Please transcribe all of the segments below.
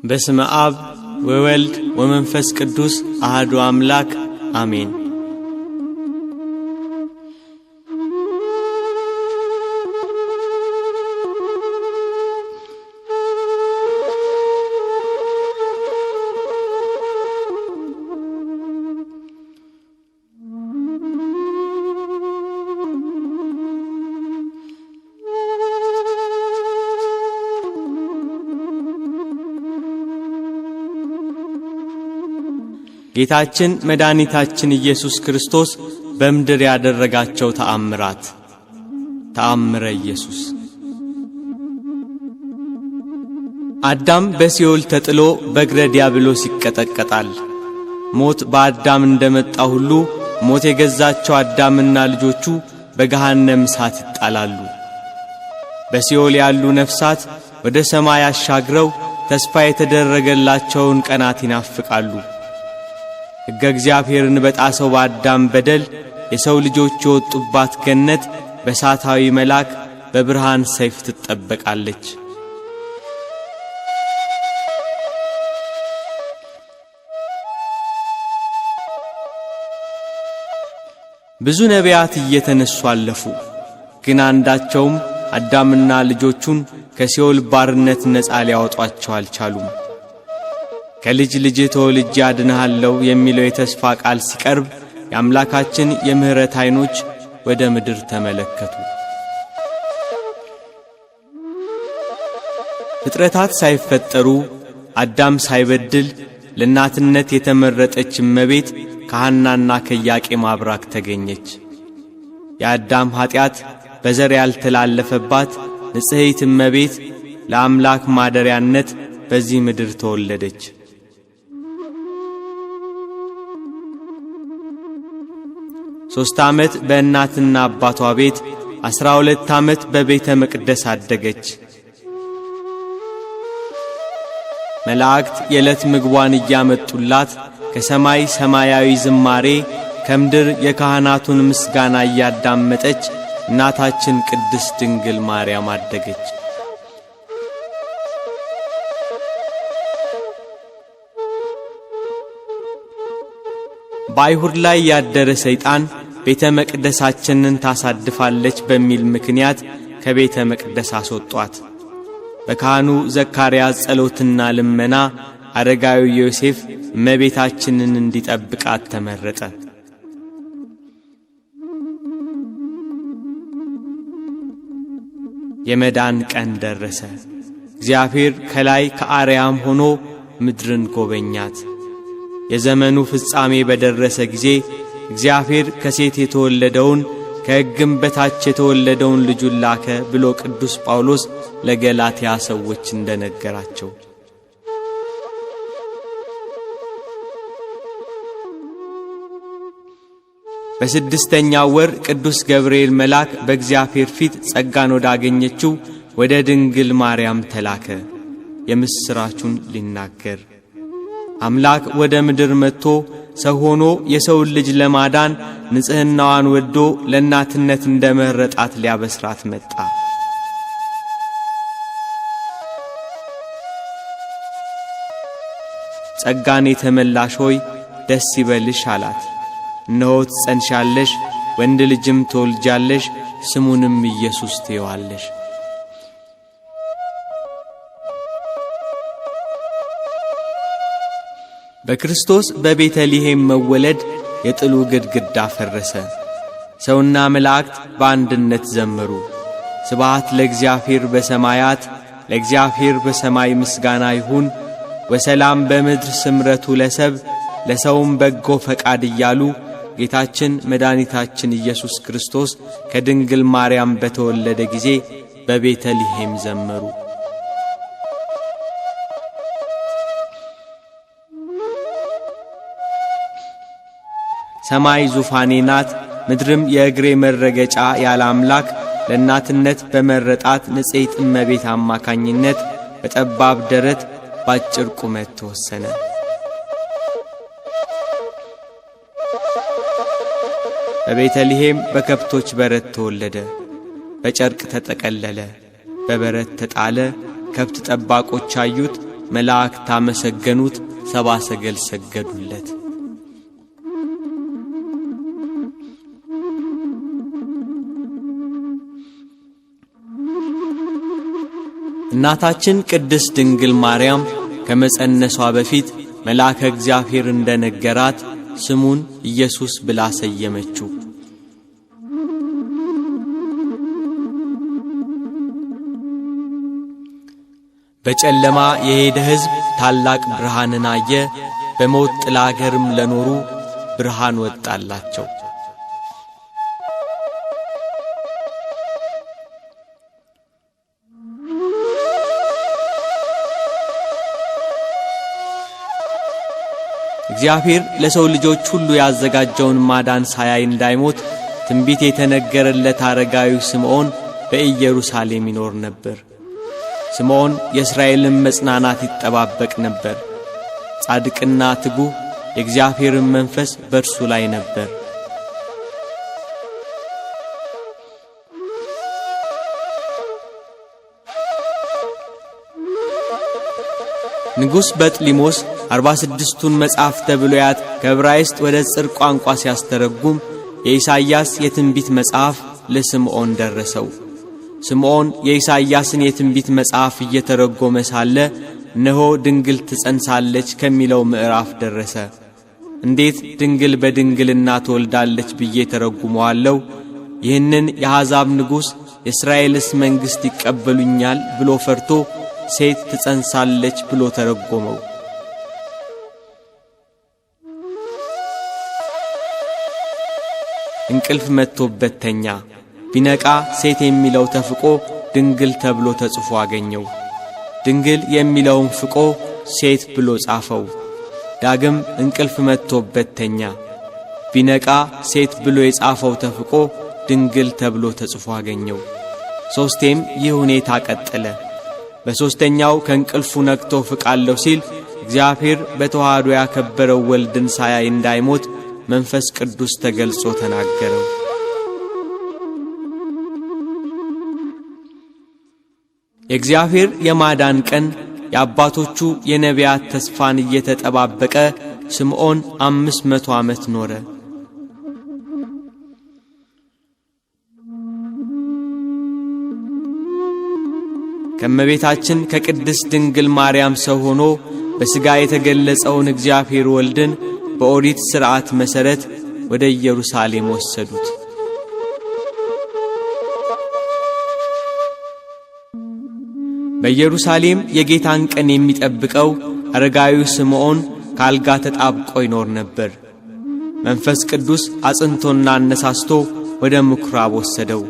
በስመ አብ ወወልድ ወመንፈስ ቅዱስ አሐዱ አምላክ አሜን። ጌታችን መድኃኒታችን ኢየሱስ ክርስቶስ በምድር ያደረጋቸው ተአምራት። ተአምረ ኢየሱስ። አዳም በሲኦል ተጥሎ በእግረ ዲያብሎስ ይቀጠቀጣል። ሞት በአዳም እንደመጣ ሁሉ ሞት የገዛቸው አዳምና ልጆቹ በገሃነም እሳት ይጣላሉ። በሲኦል ያሉ ነፍሳት ወደ ሰማይ አሻግረው ተስፋ የተደረገላቸውን ቀናት ይናፍቃሉ። ሕገ እግዚአብሔርን በጣሰው በአዳም በደል የሰው ልጆች የወጡባት ገነት በእሳታዊ መልአክ በብርሃን ሰይፍ ትጠበቃለች። ብዙ ነቢያት እየተነሱ አለፉ፣ ግን አንዳቸውም አዳምና ልጆቹን ከሲኦል ባርነት ነፃ ሊያወጧቸው አልቻሉም። ከልጅ ልጅ ተወልጄ አድንሃለሁ የሚለው የተስፋ ቃል ሲቀርብ የአምላካችን የምህረት ዓይኖች ወደ ምድር ተመለከቱ። ፍጥረታት ሳይፈጠሩ አዳም ሳይበድል ለእናትነት የተመረጠች እመቤት ከሐናና ከኢያቄም አብራክ ተገኘች። የአዳም ኀጢአት በዘር ያልተላለፈባት ንጽሕት እመቤት ለአምላክ ማደሪያነት በዚህ ምድር ተወለደች። 3 ዓመት በእናትና አባቷ ቤት 12 ዓመት በቤተ መቅደስ አደገች። መላእክት የዕለት ምግቧን እያመጡላት ከሰማይ ሰማያዊ ዝማሬ ከምድር የካህናቱን ምስጋና እያዳመጠች እናታችን ቅድስት ድንግል ማርያም አደገች። በአይሁድ ላይ ያደረ ሰይጣን ቤተ መቅደሳችንን ታሳድፋለች በሚል ምክንያት ከቤተ መቅደስ አስወጧት። በካህኑ ዘካርያስ ጸሎትና ልመና አረጋዊ ዮሴፍ እመቤታችንን እንዲጠብቃት ተመረጠ። የመዳን ቀን ደረሰ። እግዚአብሔር ከላይ ከአርያም ሆኖ ምድርን ጎበኛት። የዘመኑ ፍጻሜ በደረሰ ጊዜ እግዚአብሔር ከሴት የተወለደውን ከሕግም በታች የተወለደውን ልጁን ላከ ብሎ ቅዱስ ጳውሎስ ለገላትያ ሰዎች እንደነገራቸው በስድስተኛው ወር ቅዱስ ገብርኤል መልአክ በእግዚአብሔር ፊት ጸጋን ወዳገኘችው ወደ ድንግል ማርያም ተላከ፣ የምስራቹን ሊናገር። አምላክ ወደ ምድር መጥቶ ሰው ሆኖ የሰውን ልጅ ለማዳን ንጽሕናዋን ወዶ ለእናትነት እንደመረጣት ሊያበስራት መጣ። ጸጋን የተመላሽ ሆይ ደስ ይበልሽ አላት። እነሆ ትጸንሻለሽ፣ ወንድ ልጅም ትወልጃለሽ፣ ስሙንም ኢየሱስ ትዪዋለሽ። በክርስቶስ በቤተልሔም መወለድ የጥሉ ግድግዳ ፈረሰ። ሰውና መላእክት በአንድነት ዘመሩ። ስብሐት ለእግዚአብሔር በሰማያት፣ ለእግዚአብሔር በሰማይ ምስጋና ይሁን፣ ወሰላም በምድር ስምረቱ ለሰብ፣ ለሰውም በጎ ፈቃድ እያሉ ጌታችን መድኃኒታችን ኢየሱስ ክርስቶስ ከድንግል ማርያም በተወለደ ጊዜ በቤተልሔም ዘመሩ። ሰማይ ዙፋኔ ናት፣ ምድርም የእግሬ መረገጫ ያለ አምላክ ለእናትነት በመረጣት ንጽሕት እመቤት አማካኝነት በጠባብ ደረት ባጭር ቁመት ተወሰነ። በቤተልሔም በከብቶች በረት ተወለደ። በጨርቅ ተጠቀለለ፣ በበረት ተጣለ፣ ከብት ጠባቆች አዩት፣ መላእክት አመሰገኑት፣ ሰብአ ሰገል ሰገዱለት። እናታችን ቅድስት ድንግል ማርያም ከመጸነሷ በፊት መልአከ እግዚአብሔር እንደነገራት ስሙን ኢየሱስ ብላ ሰየመችው። በጨለማ የሄደ ሕዝብ ታላቅ ብርሃንን አየ፣ በሞት ጥላ አገርም ለኖሩ ብርሃን ወጣላቸው። እግዚአብሔር ለሰው ልጆች ሁሉ ያዘጋጀውን ማዳን ሳያይ እንዳይሞት ትንቢት የተነገረለት አረጋዊ ስምዖን በኢየሩሳሌም ይኖር ነበር። ስምዖን የእስራኤልን መጽናናት ይጠባበቅ ነበር። ጻድቅና ትጉህ፣ የእግዚአብሔርን መንፈስ በእርሱ ላይ ነበር። ንጉሥ በጥሊሞስ 46ቱን መጻሕፍተ ብሉያት ከዕብራይስጥ ወደ ጽር ቋንቋ ሲያስተረጉም የኢሳይያስ የትንቢት መጽሐፍ ለስምዖን ደረሰው። ስምዖን የኢሳይያስን የትንቢት መጽሐፍ እየተረጎመ ሳለ እነሆ ድንግል ትጸንሳለች ከሚለው ምዕራፍ ደረሰ። እንዴት ድንግል በድንግልና ትወልዳለች ብዬ ተረጉመዋለሁ? ይህንን የአሕዛብ ንጉሥ የእስራኤልስ መንግሥት ይቀበሉኛል ብሎ ፈርቶ ሴት ትጸንሳለች ብሎ ተረጎመው። እንቅልፍ መጥቶበት ተኛ። ቢነቃ ሴት የሚለው ተፍቆ ድንግል ተብሎ ተጽፎ አገኘው። ድንግል የሚለውን ፍቆ ሴት ብሎ ጻፈው። ዳግም እንቅልፍ መጥቶበት ተኛ። ቢነቃ ሴት ብሎ የጻፈው ተፍቆ ድንግል ተብሎ ተጽፎ አገኘው። ሦስቴም ይህ ሁኔታ ቀጠለ። በሦስተኛው ከእንቅልፉ ነቅቶ ፍቃለሁ ሲል እግዚአብሔር በተዋህዶ ያከበረው ወልድን ሳያይ እንዳይሞት መንፈስ ቅዱስ ተገልጾ ተናገረው። የእግዚአብሔር የማዳን ቀን የአባቶቹ የነቢያት ተስፋን እየተጠባበቀ ስምዖን 500 ዓመት ኖረ። ከመቤታችን ከቅድስት ድንግል ማርያም ሰው ሆኖ በሥጋ የተገለጸውን እግዚአብሔር ወልድን በኦሪት ሥርዓት መሠረት ወደ ኢየሩሳሌም ወሰዱት። በኢየሩሳሌም የጌታን ቀን የሚጠብቀው አረጋዊው ስምዖን ካልጋ ተጣብቆ ይኖር ነበር። መንፈስ ቅዱስ አጽንቶና አነሳስቶ ወደ ምኵራብ ወሰደው።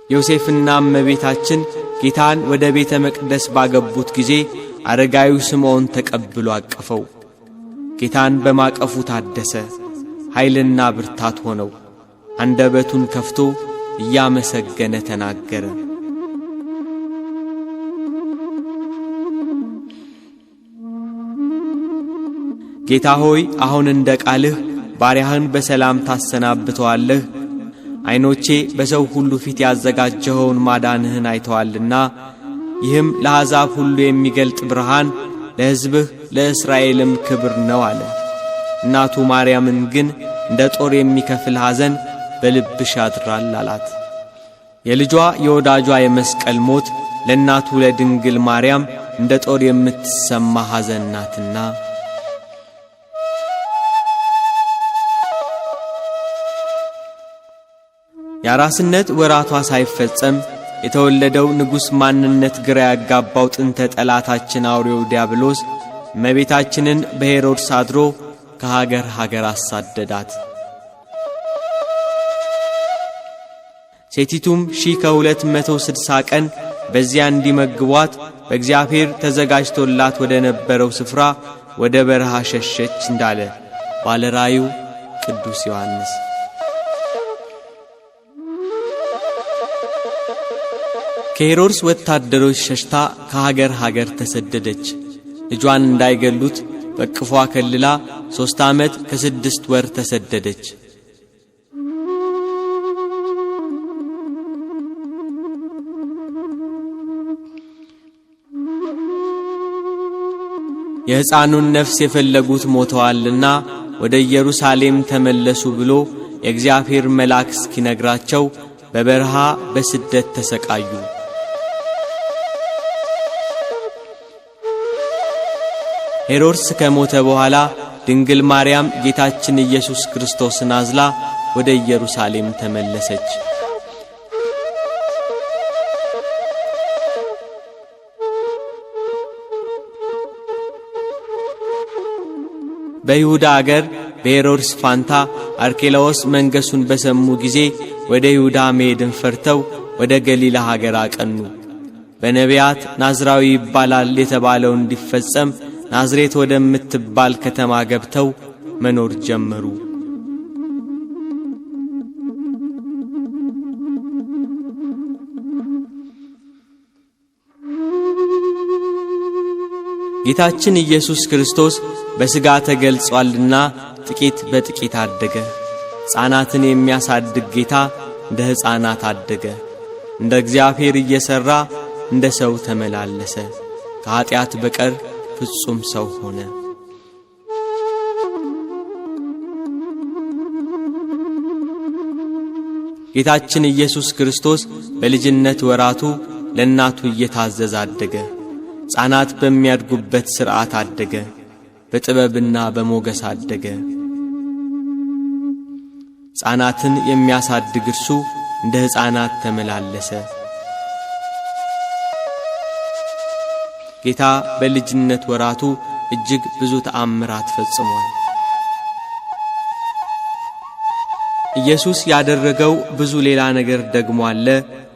ዮሴፍና እመቤታችን ጌታን ወደ ቤተ መቅደስ ባገቡት ጊዜ አረጋዊው ስምዖን ተቀብሎ አቀፈው። ጌታን በማቀፉ ታደሰ፣ ኃይልና ብርታት ሆነው። አንደበቱን ከፍቶ እያመሰገነ ተናገረ። ጌታ ሆይ አሁን እንደ ቃልህ ባሪያህን በሰላም ታሰናብተዋለህ። ዓይኖቼ በሰው ሁሉ ፊት ያዘጋጀኸውን ማዳንህን አይተዋልና ይህም ለአሕዛብ ሁሉ የሚገልጥ ብርሃን ለሕዝብህ ለእስራኤልም ክብር ነው አለ። እናቱ ማርያምን ግን እንደ ጦር የሚከፍል ሐዘን በልብሽ ያድራል አላት። የልጇ የወዳጇ የመስቀል ሞት ለእናቱ ለድንግል ማርያም እንደ ጦር የምትሰማ ሐዘን ናትና የአራስነት ወራቷ ሳይፈጸም የተወለደው ንጉሥ ማንነት ግራ ያጋባው ጥንተ ጠላታችን አውሬው ዲያብሎስ እመቤታችንን በሄሮድስ አድሮ ከሀገር ሀገር አሳደዳት። ሴቲቱም 1260 ቀን በዚያ እንዲመግቧት በእግዚአብሔር ተዘጋጅቶላት ወደ ነበረው ስፍራ ወደ በረሃ ሸሸች እንዳለ ባለራእዩ ቅዱስ ዮሐንስ። ከሄሮድስ ወታደሮች ሸሽታ ከሀገር ሀገር ተሰደደች። ልጇን እንዳይገሉት በቅፏ ከልላ 3 ዓመት ከ6 ወር ተሰደደች። የሕፃኑን ነፍስ የፈለጉት ሞተዋልና ወደ ኢየሩሳሌም ተመለሱ ብሎ የእግዚአብሔር መልአክ እስኪነግራቸው በበረሃ በስደት ተሰቃዩ። ሄሮድስ ከሞተ በኋላ ድንግል ማርያም ጌታችን ኢየሱስ ክርስቶስን አዝላ ወደ ኢየሩሳሌም ተመለሰች። በይሁዳ አገር በሄሮድስ ፋንታ አርኬላዎስ መንገሱን በሰሙ ጊዜ ወደ ይሁዳ መሄድን ፈርተው ወደ ገሊላ ሀገር አቀኑ። በነቢያት ናዝራዊ ይባላል የተባለው እንዲፈጸም ናዝሬት ወደምትባል ከተማ ገብተው መኖር ጀመሩ። ጌታችን ኢየሱስ ክርስቶስ በሥጋ ተገልጿልና ጥቂት በጥቂት አደገ። ሕፃናትን የሚያሳድግ ጌታ እንደ ሕፃናት አደገ። እንደ እግዚአብሔር እየሠራ እንደ ሰው ተመላለሰ። ከኀጢአት በቀር ፍጹም ሰው ሆነ። ጌታችን ኢየሱስ ክርስቶስ በልጅነት ወራቱ ለእናቱ እየታዘዘ አደገ። ሕፃናት በሚያድጉበት ሥርዓት አደገ። በጥበብና በሞገስ አደገ። ሕፃናትን የሚያሳድግ እርሱ እንደ ሕፃናት ተመላለሰ። ጌታ በልጅነት ወራቱ እጅግ ብዙ ተአምራት ፈጽሟል። ኢየሱስ ያደረገው ብዙ ሌላ ነገር ደግሞ አለ።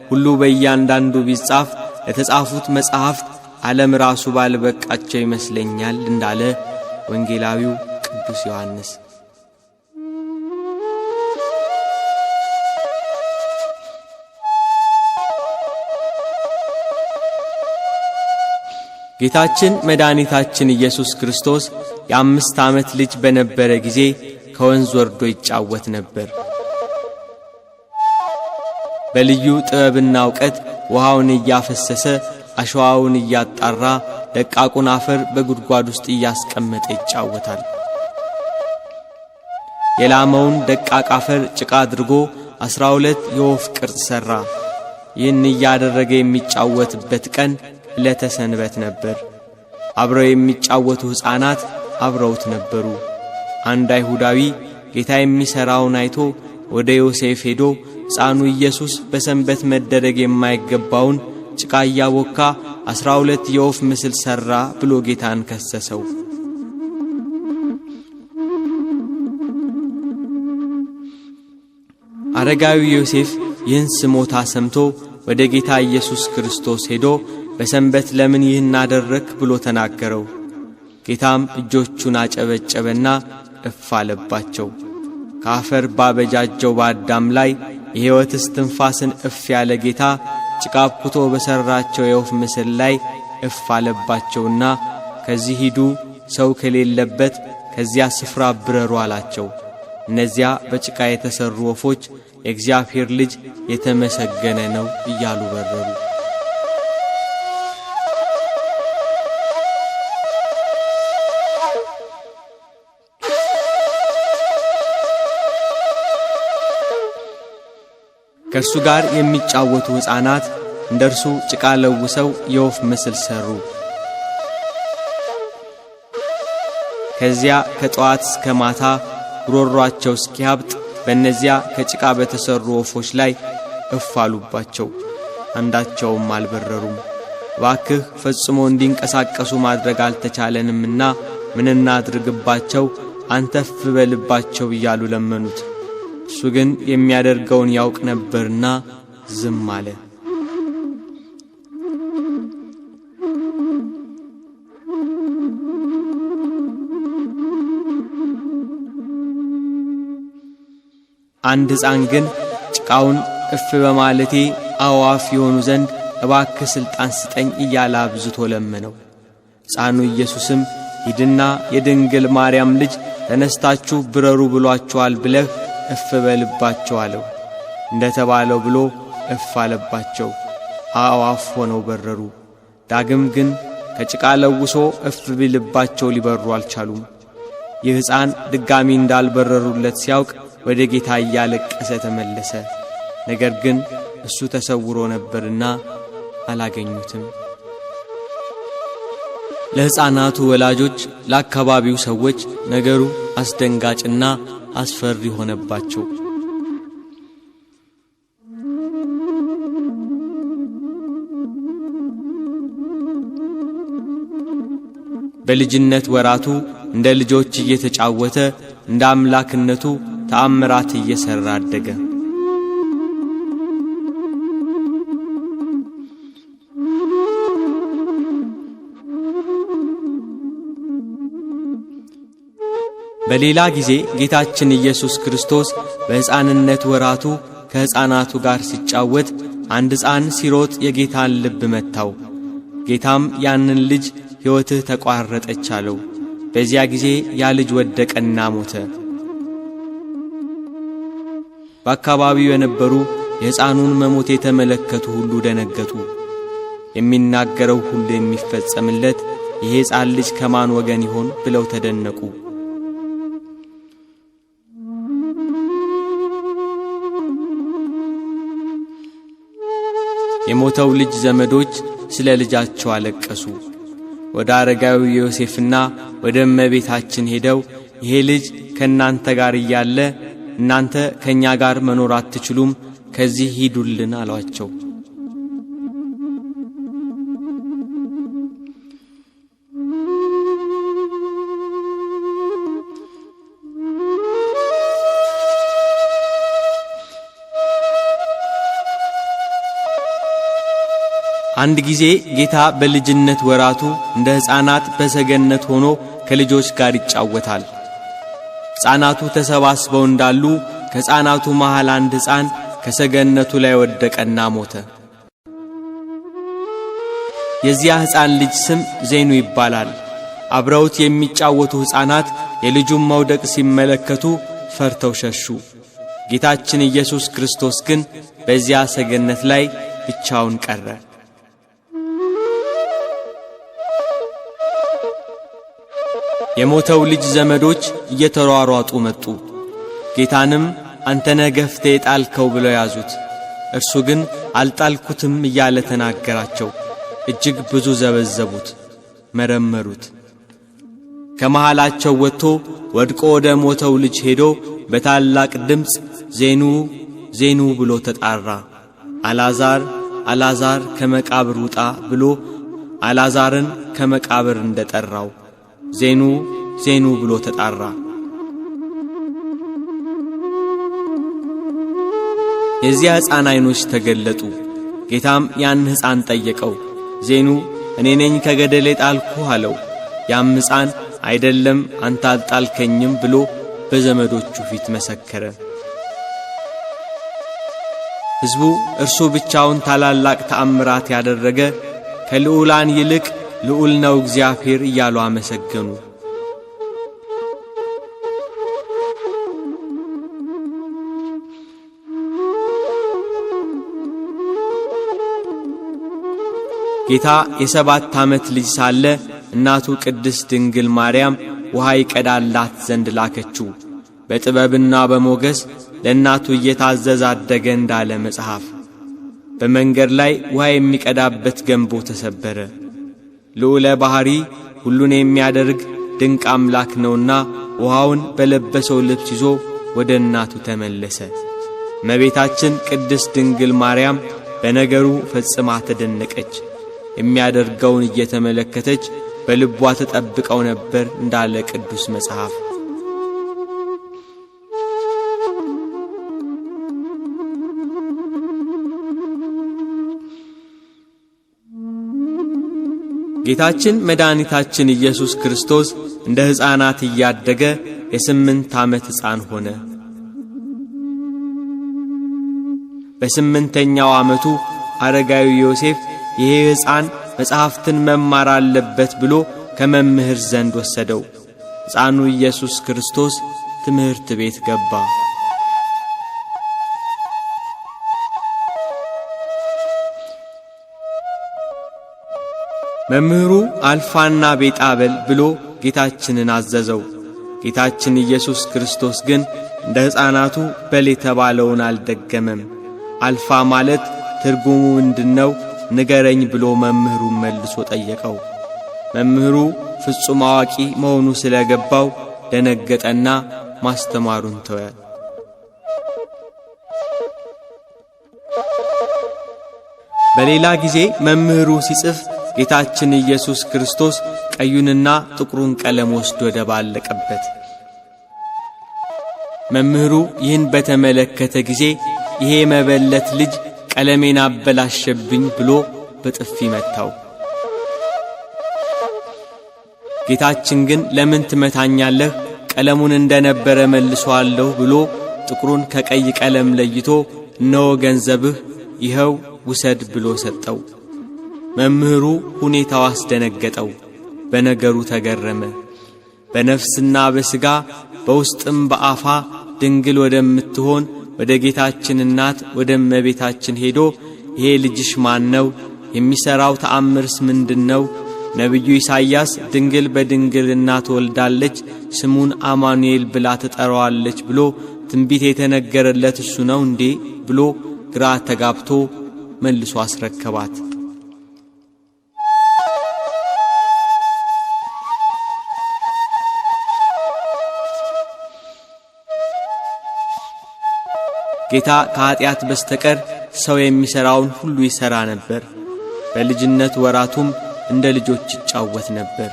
ሁሉ በእያንዳንዱ ቢጻፍ ለተጻፉት መጻሕፍት ዓለም ራሱ ባልበቃቸው ይመስለኛል እንዳለ ወንጌላዊው ቅዱስ ዮሐንስ። ጌታችን መድኃኒታችን ኢየሱስ ክርስቶስ የ5 ዓመት ልጅ በነበረ ጊዜ ከወንዝ ወርዶ ይጫወት ነበር። በልዩ ጥበብና ዕውቀት ውሃውን እያፈሰሰ አሸዋውን እያጣራ ደቃቁን አፈር በጉድጓድ ውስጥ እያስቀመጠ ይጫወታል። የላመውን ደቃቅ አፈር ጭቃ አድርጎ 12 የወፍ ቅርጽ ሠራ። ይህን እያደረገ የሚጫወትበት ቀን ዕለተ ሰንበት ነበር። አብረው የሚጫወቱ ሕፃናት አብረውት ነበሩ። አንድ አይሁዳዊ ጌታ የሚሠራውን አይቶ ወደ ዮሴፍ ሄዶ ሕፃኑ ኢየሱስ በሰንበት መደረግ የማይገባውን ጭቃ እያቦካ 12 የወፍ ምስል ሠራ ብሎ ጌታን ከሰሰው። አረጋዊ ዮሴፍ ይህን ስሞታ ሰምቶ ወደ ጌታ ኢየሱስ ክርስቶስ ሄዶ በሰንበት ለምን ይህን አደረክ ብሎ ተናገረው። ጌታም እጆቹን አጨበጨበና እፍ አለባቸው። ከአፈር ባበጃጀው በአዳም ላይ የሕይወት እስትንፋስን እፍ ያለ ጌታ ጭቃ አብኩቶ በሠራቸው የወፍ ምስል ላይ እፍ አለባቸውና ከዚህ ሂዱ፣ ሰው ከሌለበት ከዚያ ስፍራ ብረሩ አላቸው። እነዚያ በጭቃ የተሠሩ ወፎች የእግዚአብሔር ልጅ የተመሰገነ ነው እያሉ በረሩ። ከእርሱ ጋር የሚጫወቱ ሕፃናት እንደ እርሱ ጭቃ ለውሰው የወፍ ምስል ሠሩ። ከዚያ ከጠዋት እስከ ማታ ጉሮሯቸው እስኪያብጥ በእነዚያ ከጭቃ በተሠሩ ወፎች ላይ እፍ አሉባቸው። አንዳቸውም አልበረሩም። እባክህ ፈጽሞ እንዲንቀሳቀሱ ማድረግ አልተቻለንምና ምን እናድርግባቸው? አንተ እፍ በልባቸው እያሉ ለመኑት። እሱ ግን የሚያደርገውን ያውቅ ነበርና ዝም አለ። አንድ ሕፃን ግን ጭቃውን እፍ በማለቴ አዋፍ የሆኑ ዘንድ እባክህ ሥልጣን ስጠኝ እያለ አብዝቶ ለመነው። ሕፃኑ ኢየሱስም ሂድና የድንግል ማርያም ልጅ ተነስታችሁ ብረሩ ብሏቸዋል ብለህ እፍ በልባቸው አለው። እንደ ተባለው ብሎ እፍ አለባቸው። አዋፍ ሆነው በረሩ። ዳግም ግን ከጭቃ ለውሶ እፍ ቢልባቸው ሊበሩ አልቻሉም። ይህ ሕፃን ድጋሚ እንዳልበረሩለት ሲያውቅ ወደ ጌታ እያለቀሰ ተመለሰ። ነገር ግን እሱ ተሰውሮ ነበርና አላገኙትም። ለሕፃናቱ ወላጆች፣ ለአካባቢው ሰዎች ነገሩ አስደንጋጭና አስፈሪ ሆነባቸው። በልጅነት ወራቱ እንደ ልጆች እየተጫወተ እንደ አምላክነቱ ተአምራት እየሰራ አደገ። በሌላ ጊዜ ጌታችን ኢየሱስ ክርስቶስ በሕፃንነት ወራቱ ከሕፃናቱ ጋር ሲጫወት አንድ ሕፃን ሲሮጥ የጌታን ልብ መታው። ጌታም ያንን ልጅ ሕይወትህ ተቋረጠች አለው። በዚያ ጊዜ ያ ልጅ ወደቀና ሞተ። በአካባቢው የነበሩ የሕፃኑን መሞት የተመለከቱ ሁሉ ደነገጡ። የሚናገረው ሁሉ የሚፈጸምለት ይሄ ሕፃን ልጅ ከማን ወገን ይሆን ብለው ተደነቁ። የሞተው ልጅ ዘመዶች ስለ ልጃቸው አለቀሱ። ወደ አረጋዊ ዮሴፍና ወደ እመቤታችን ሄደው ይሄ ልጅ ከእናንተ ጋር እያለ እናንተ ከእኛ ጋር መኖር አትችሉም፣ ከዚህ ሂዱልን አሏቸው። አንድ ጊዜ ጌታ በልጅነት ወራቱ እንደ ሕፃናት በሰገነት ሆኖ ከልጆች ጋር ይጫወታል። ሕፃናቱ ተሰባስበው እንዳሉ ከሕፃናቱ መሃል አንድ ሕፃን ከሰገነቱ ላይ ወደቀና ሞተ። የዚያ ሕፃን ልጅ ስም ዜኑ ይባላል። አብረውት የሚጫወቱ ሕፃናት የልጁን መውደቅ ሲመለከቱ ፈርተው ሸሹ። ጌታችን ኢየሱስ ክርስቶስ ግን በዚያ ሰገነት ላይ ብቻውን ቀረ። የሞተው ልጅ ዘመዶች እየተሯሯጡ መጡ። ጌታንም አንተነ ገፍቴ ጣልከው ብለው ያዙት። እርሱ ግን አልጣልኩትም እያለ ተናገራቸው። እጅግ ብዙ ዘበዘቡት፣ መረመሩት። ከመሃላቸው ወጥቶ ወድቆ ወደ ሞተው ልጅ ሄዶ በታላቅ ድምፅ ዜኑ ዜኑ ብሎ ተጣራ። አልዓዛር አልዓዛር ከመቃብር ውጣ ብሎ አልዓዛርን ከመቃብር እንደጠራው ዜኑ ዜኑ ብሎ ተጣራ። የዚያ ሕፃን ዓይኖች ተገለጡ። ጌታም ያን ሕፃን ጠየቀው። ዜኑ እኔ ነኝ ከገደል የጣልኩህ አለው። ያም ሕፃን አይደለም አንተ አልጣልከኝም ብሎ በዘመዶቹ ፊት መሰከረ። ሕዝቡ እርሱ ብቻውን ታላላቅ ተአምራት ያደረገ ከልዑላን ይልቅ ልዑል ነው እግዚአብሔር እያሉ አመሰገኑ። ጌታ የ7 ዓመት ልጅ ሳለ እናቱ ቅድስት ድንግል ማርያም ውሃ ይቀዳላት ዘንድ ላከችው። በጥበብና በሞገስ ለእናቱ እየታዘዘ አደገ እንዳለ መጽሐፍ። በመንገድ ላይ ውሃ የሚቀዳበት ገንቦ ተሰበረ። ልዑለ ባሕሪ ሁሉን የሚያደርግ ድንቅ አምላክ ነውና ውሃውን በለበሰው ልብስ ይዞ ወደ እናቱ ተመለሰ። እመቤታችን ቅድስት ድንግል ማርያም በነገሩ ፈጽማ ተደነቀች። የሚያደርገውን እየተመለከተች በልቧ ተጠብቀው ነበር እንዳለ ቅዱስ መጽሐፍ። ጌታችን መድኃኒታችን ኢየሱስ ክርስቶስ እንደ ሕፃናት እያደገ የ8 ዓመት ሕፃን ሆነ። በ8ኛው ዓመቱ አረጋዊ ዮሴፍ ይሄ ሕፃን መጽሐፍትን መማር አለበት ብሎ ከመምህር ዘንድ ወሰደው። ሕፃኑ ኢየሱስ ክርስቶስ ትምህርት ቤት ገባ። መምህሩ አልፋና ቤጣ በል ብሎ ጌታችንን አዘዘው። ጌታችን ኢየሱስ ክርስቶስ ግን እንደ ሕፃናቱ በል የተባለውን አልደገመም። አልፋ ማለት ትርጉሙ ምንድነው ንገረኝ ብሎ መምህሩን መልሶ ጠየቀው። መምህሩ ፍጹም አዋቂ መሆኑ ስለገባው ደነገጠና ማስተማሩን ተወ። በሌላ ጊዜ መምህሩ ሲጽፍ ጌታችን ኢየሱስ ክርስቶስ ቀዩንና ጥቁሩን ቀለም ወስዶ ደባለቀበት። መምህሩ ይህን በተመለከተ ጊዜ ይሄ መበለት ልጅ ቀለሜን አበላሸብኝ ብሎ በጥፊ መታው። ጌታችን ግን ለምን ትመታኛለህ? ቀለሙን እንደነበረ መልሶአለሁ ብሎ ጥቁሩን ከቀይ ቀለም ለይቶ እነሆ ገንዘብህ ይኸው ውሰድ ብሎ ሰጠው። መምህሩ ሁኔታው አስደነገጠው፣ በነገሩ ተገረመ። በነፍስና በሥጋ በውስጥም በአፋ ድንግል ወደምትሆን ወደ ጌታችን እናት ወደ እመቤታችን ሄዶ ይሄ ልጅሽ ማን ነው? የሚሠራው ተአምርስ ምንድነው? ነቢዩ ኢሳይያስ ድንግል በድንግልና ትወልዳለች፣ ስሙን አማኑኤል ብላ ትጠራዋለች ብሎ ትንቢት የተነገረለት እሱ ነው እንዴ ብሎ ግራ ተጋብቶ መልሶ አስረከባት። ጌታ ከኃጢአት በስተቀር ሰው የሚሠራውን ሁሉ ይሠራ ነበር። በልጅነት ወራቱም እንደ ልጆች ይጫወት ነበር።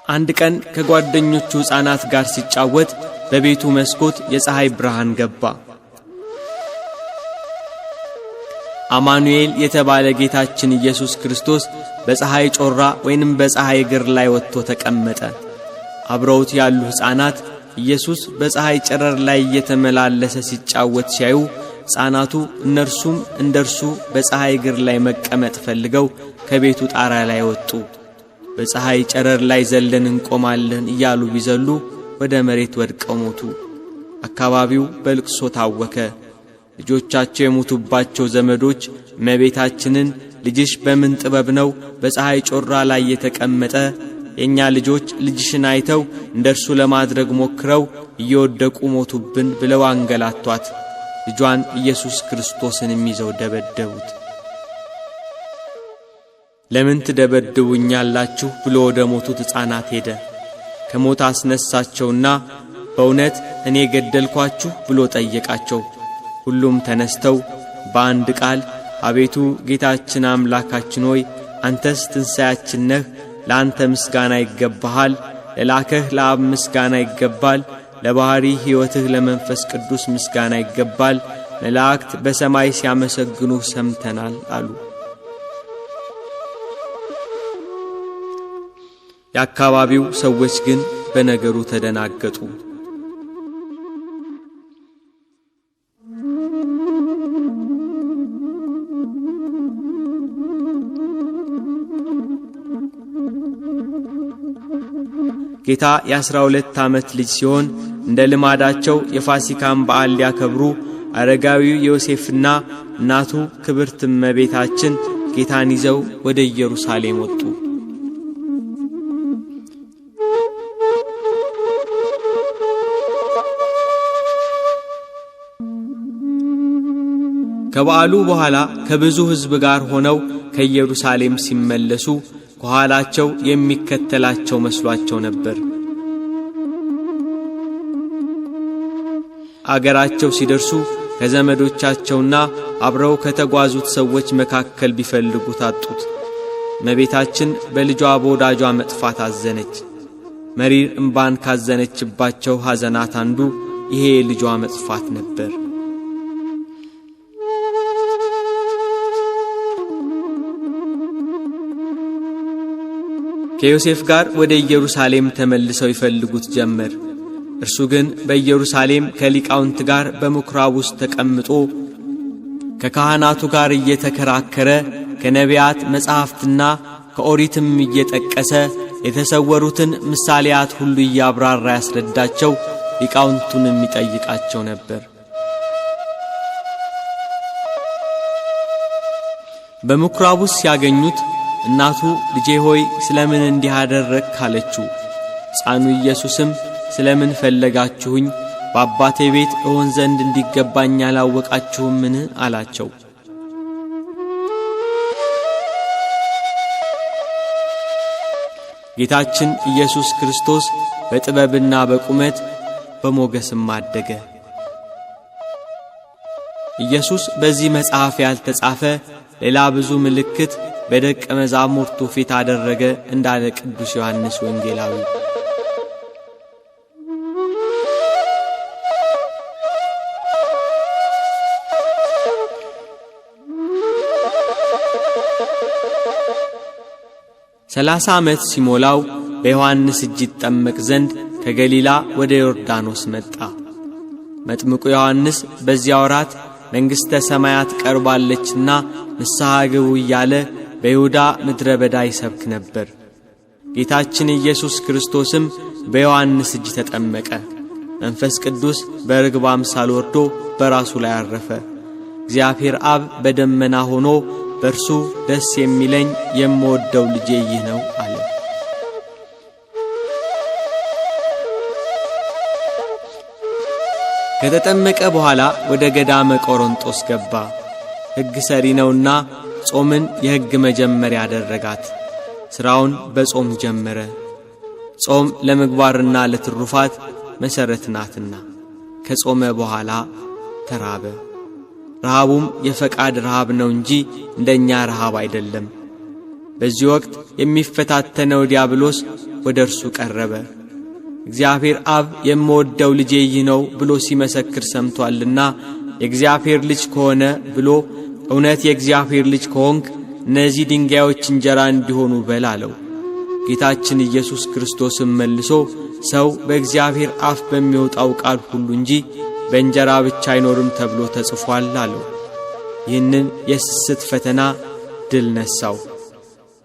አንድ ቀን ከጓደኞቹ ሕፃናት ጋር ሲጫወት በቤቱ መስኮት የፀሐይ ብርሃን ገባ። አማኑኤል የተባለ ጌታችን ኢየሱስ ክርስቶስ በፀሐይ ጮራ ወይንም በፀሐይ እግር ላይ ወጥቶ ተቀመጠ። አብረውት ያሉ ሕፃናት ኢየሱስ በፀሐይ ጨረር ላይ እየተመላለሰ ሲጫወት ሲያዩ ሕፃናቱ እነርሱም እንደርሱ በፀሐይ እግር ላይ መቀመጥ ፈልገው ከቤቱ ጣራ ላይ ወጡ። በፀሐይ ጨረር ላይ ዘለን እንቆማለን እያሉ ቢዘሉ ወደ መሬት ወድቀው ሞቱ። አካባቢው በልቅሶ ታወከ። ልጆቻቸው የሞቱባቸው ዘመዶች እመቤታችንን ልጅሽ በምን ጥበብ ነው በፀሐይ ጮራ ላይ የተቀመጠ? የኛ ልጆች ልጅሽን አይተው እንደርሱ ለማድረግ ሞክረው እየወደቁ ሞቱብን ብለው አንገላቷት። ልጇን ኢየሱስ ክርስቶስንም ይዘው ደበደቡት። ለምን ትደበድቡኛላችሁ ብሎ ወደ ሞቱት ሕፃናት ሄደ። ከሞት አስነሳቸውና በእውነት እኔ ገደልኳችሁ ብሎ ጠየቃቸው። ሁሉም ተነስተው በአንድ ቃል አቤቱ ጌታችን አምላካችን ሆይ አንተስ ትንሣኤያችን ነህ፣ ለአንተ ምስጋና ይገባሃል፣ ለላከህ ለአብ ምስጋና ይገባል፣ ለባሕሪ ሕይወትህ ለመንፈስ ቅዱስ ምስጋና ይገባል፣ መላእክት በሰማይ ሲያመሰግኑህ ሰምተናል አሉ። የአካባቢው ሰዎች ግን በነገሩ ተደናገጡ። ጌታ የ12 ዓመት ልጅ ሲሆን እንደ ልማዳቸው የፋሲካን በዓል ሊያከብሩ አረጋዊው ዮሴፍና እናቱ ክብርት እመቤታችን ጌታን ይዘው ወደ ኢየሩሳሌም ወጡ። ከበዓሉ በኋላ ከብዙ ሕዝብ ጋር ሆነው ከኢየሩሳሌም ሲመለሱ ከኋላቸው የሚከተላቸው መስሏቸው ነበር። አገራቸው ሲደርሱ ከዘመዶቻቸውና አብረው ከተጓዙት ሰዎች መካከል ቢፈልጉት አጡት። እመቤታችን በልጇ በወዳጇ መጥፋት አዘነች። መሪር እምባን ካዘነችባቸው ሐዘናት አንዱ ይሄ ልጇ መጥፋት ነበር። ከዮሴፍ ጋር ወደ ኢየሩሳሌም ተመልሰው ይፈልጉት ጀመር። እርሱ ግን በኢየሩሳሌም ከሊቃውንት ጋር በምኵራብ ውስጥ ተቀምጦ ከካህናቱ ጋር እየተከራከረ ከነቢያት መጻሕፍትና ከኦሪትም እየጠቀሰ የተሰወሩትን ምሳሌያት ሁሉ እያብራራ ያስረዳቸው፣ ሊቃውንቱንም ይጠይቃቸው ነበር። በምኵራቡ ሲያገኙት እናቱ ልጄ ሆይ ስለምን እንዲህ አደረግክ አለችው። ሕፃኑ ኢየሱስም ስለምን ፈለጋችሁኝ? በአባቴ ቤት እሆን ዘንድ እንዲገባኝ አላወቃችሁምን? አላቸው። ጌታችን ኢየሱስ ክርስቶስ በጥበብና በቁመት በሞገስም አደገ። ኢየሱስ በዚህ መጽሐፍ ያልተጻፈ ሌላ ብዙ ምልክት በደቀ መዛሙርቱ ፊት አደረገ እንዳለ ቅዱስ ዮሐንስ ወንጌላዊ። ሰላሳ ዓመት ሲሞላው በዮሐንስ እጅ ይጠመቅ ዘንድ ከገሊላ ወደ ዮርዳኖስ መጣ። መጥምቁ ዮሐንስ በዚያ ወራት መንግሥተ ሰማያት ቀርባለችና ንስሐ ግቡ እያለ በይሁዳ ምድረ በዳ ይሰብክ ነበር። ጌታችን ኢየሱስ ክርስቶስም በዮሐንስ እጅ ተጠመቀ። መንፈስ ቅዱስ በርግብ አምሳል ወርዶ በራሱ ላይ አረፈ። እግዚአብሔር አብ በደመና ሆኖ በእርሱ ደስ የሚለኝ የምወደው ልጄ ይህ ነው አለ። ከተጠመቀ በኋላ ወደ ገዳመ ቆሮንጦስ ገባ። ሕግ ሰሪ ነውና ጾምን የሕግ መጀመሪያ አደረጋት። ሥራውን በጾም ጀመረ። ጾም ለምግባርና ለትሩፋት መሠረት ናትና። ከጾመ በኋላ ተራበ። ረሃቡም የፈቃድ ረሃብ ነው እንጂ እንደኛ ረሃብ አይደለም። በዚህ ወቅት የሚፈታተነው ዲያብሎስ ወደ እርሱ ቀረበ። እግዚአብሔር አብ የምወደው ልጄ ይህ ነው ብሎ ሲመሰክር ሰምቶአልና የእግዚአብሔር ልጅ ከሆነ ብሎ እውነት የእግዚአብሔር ልጅ ከሆንክ እነዚህ ድንጋዮች እንጀራ እንዲሆኑ በል አለው። ጌታችን ኢየሱስ ክርስቶስም መልሶ ሰው በእግዚአብሔር አፍ በሚወጣው ቃል ሁሉ እንጂ በእንጀራ ብቻ አይኖርም ተብሎ ተጽፏል አለው። ይህንን የስስት ፈተና ድል ነሳው።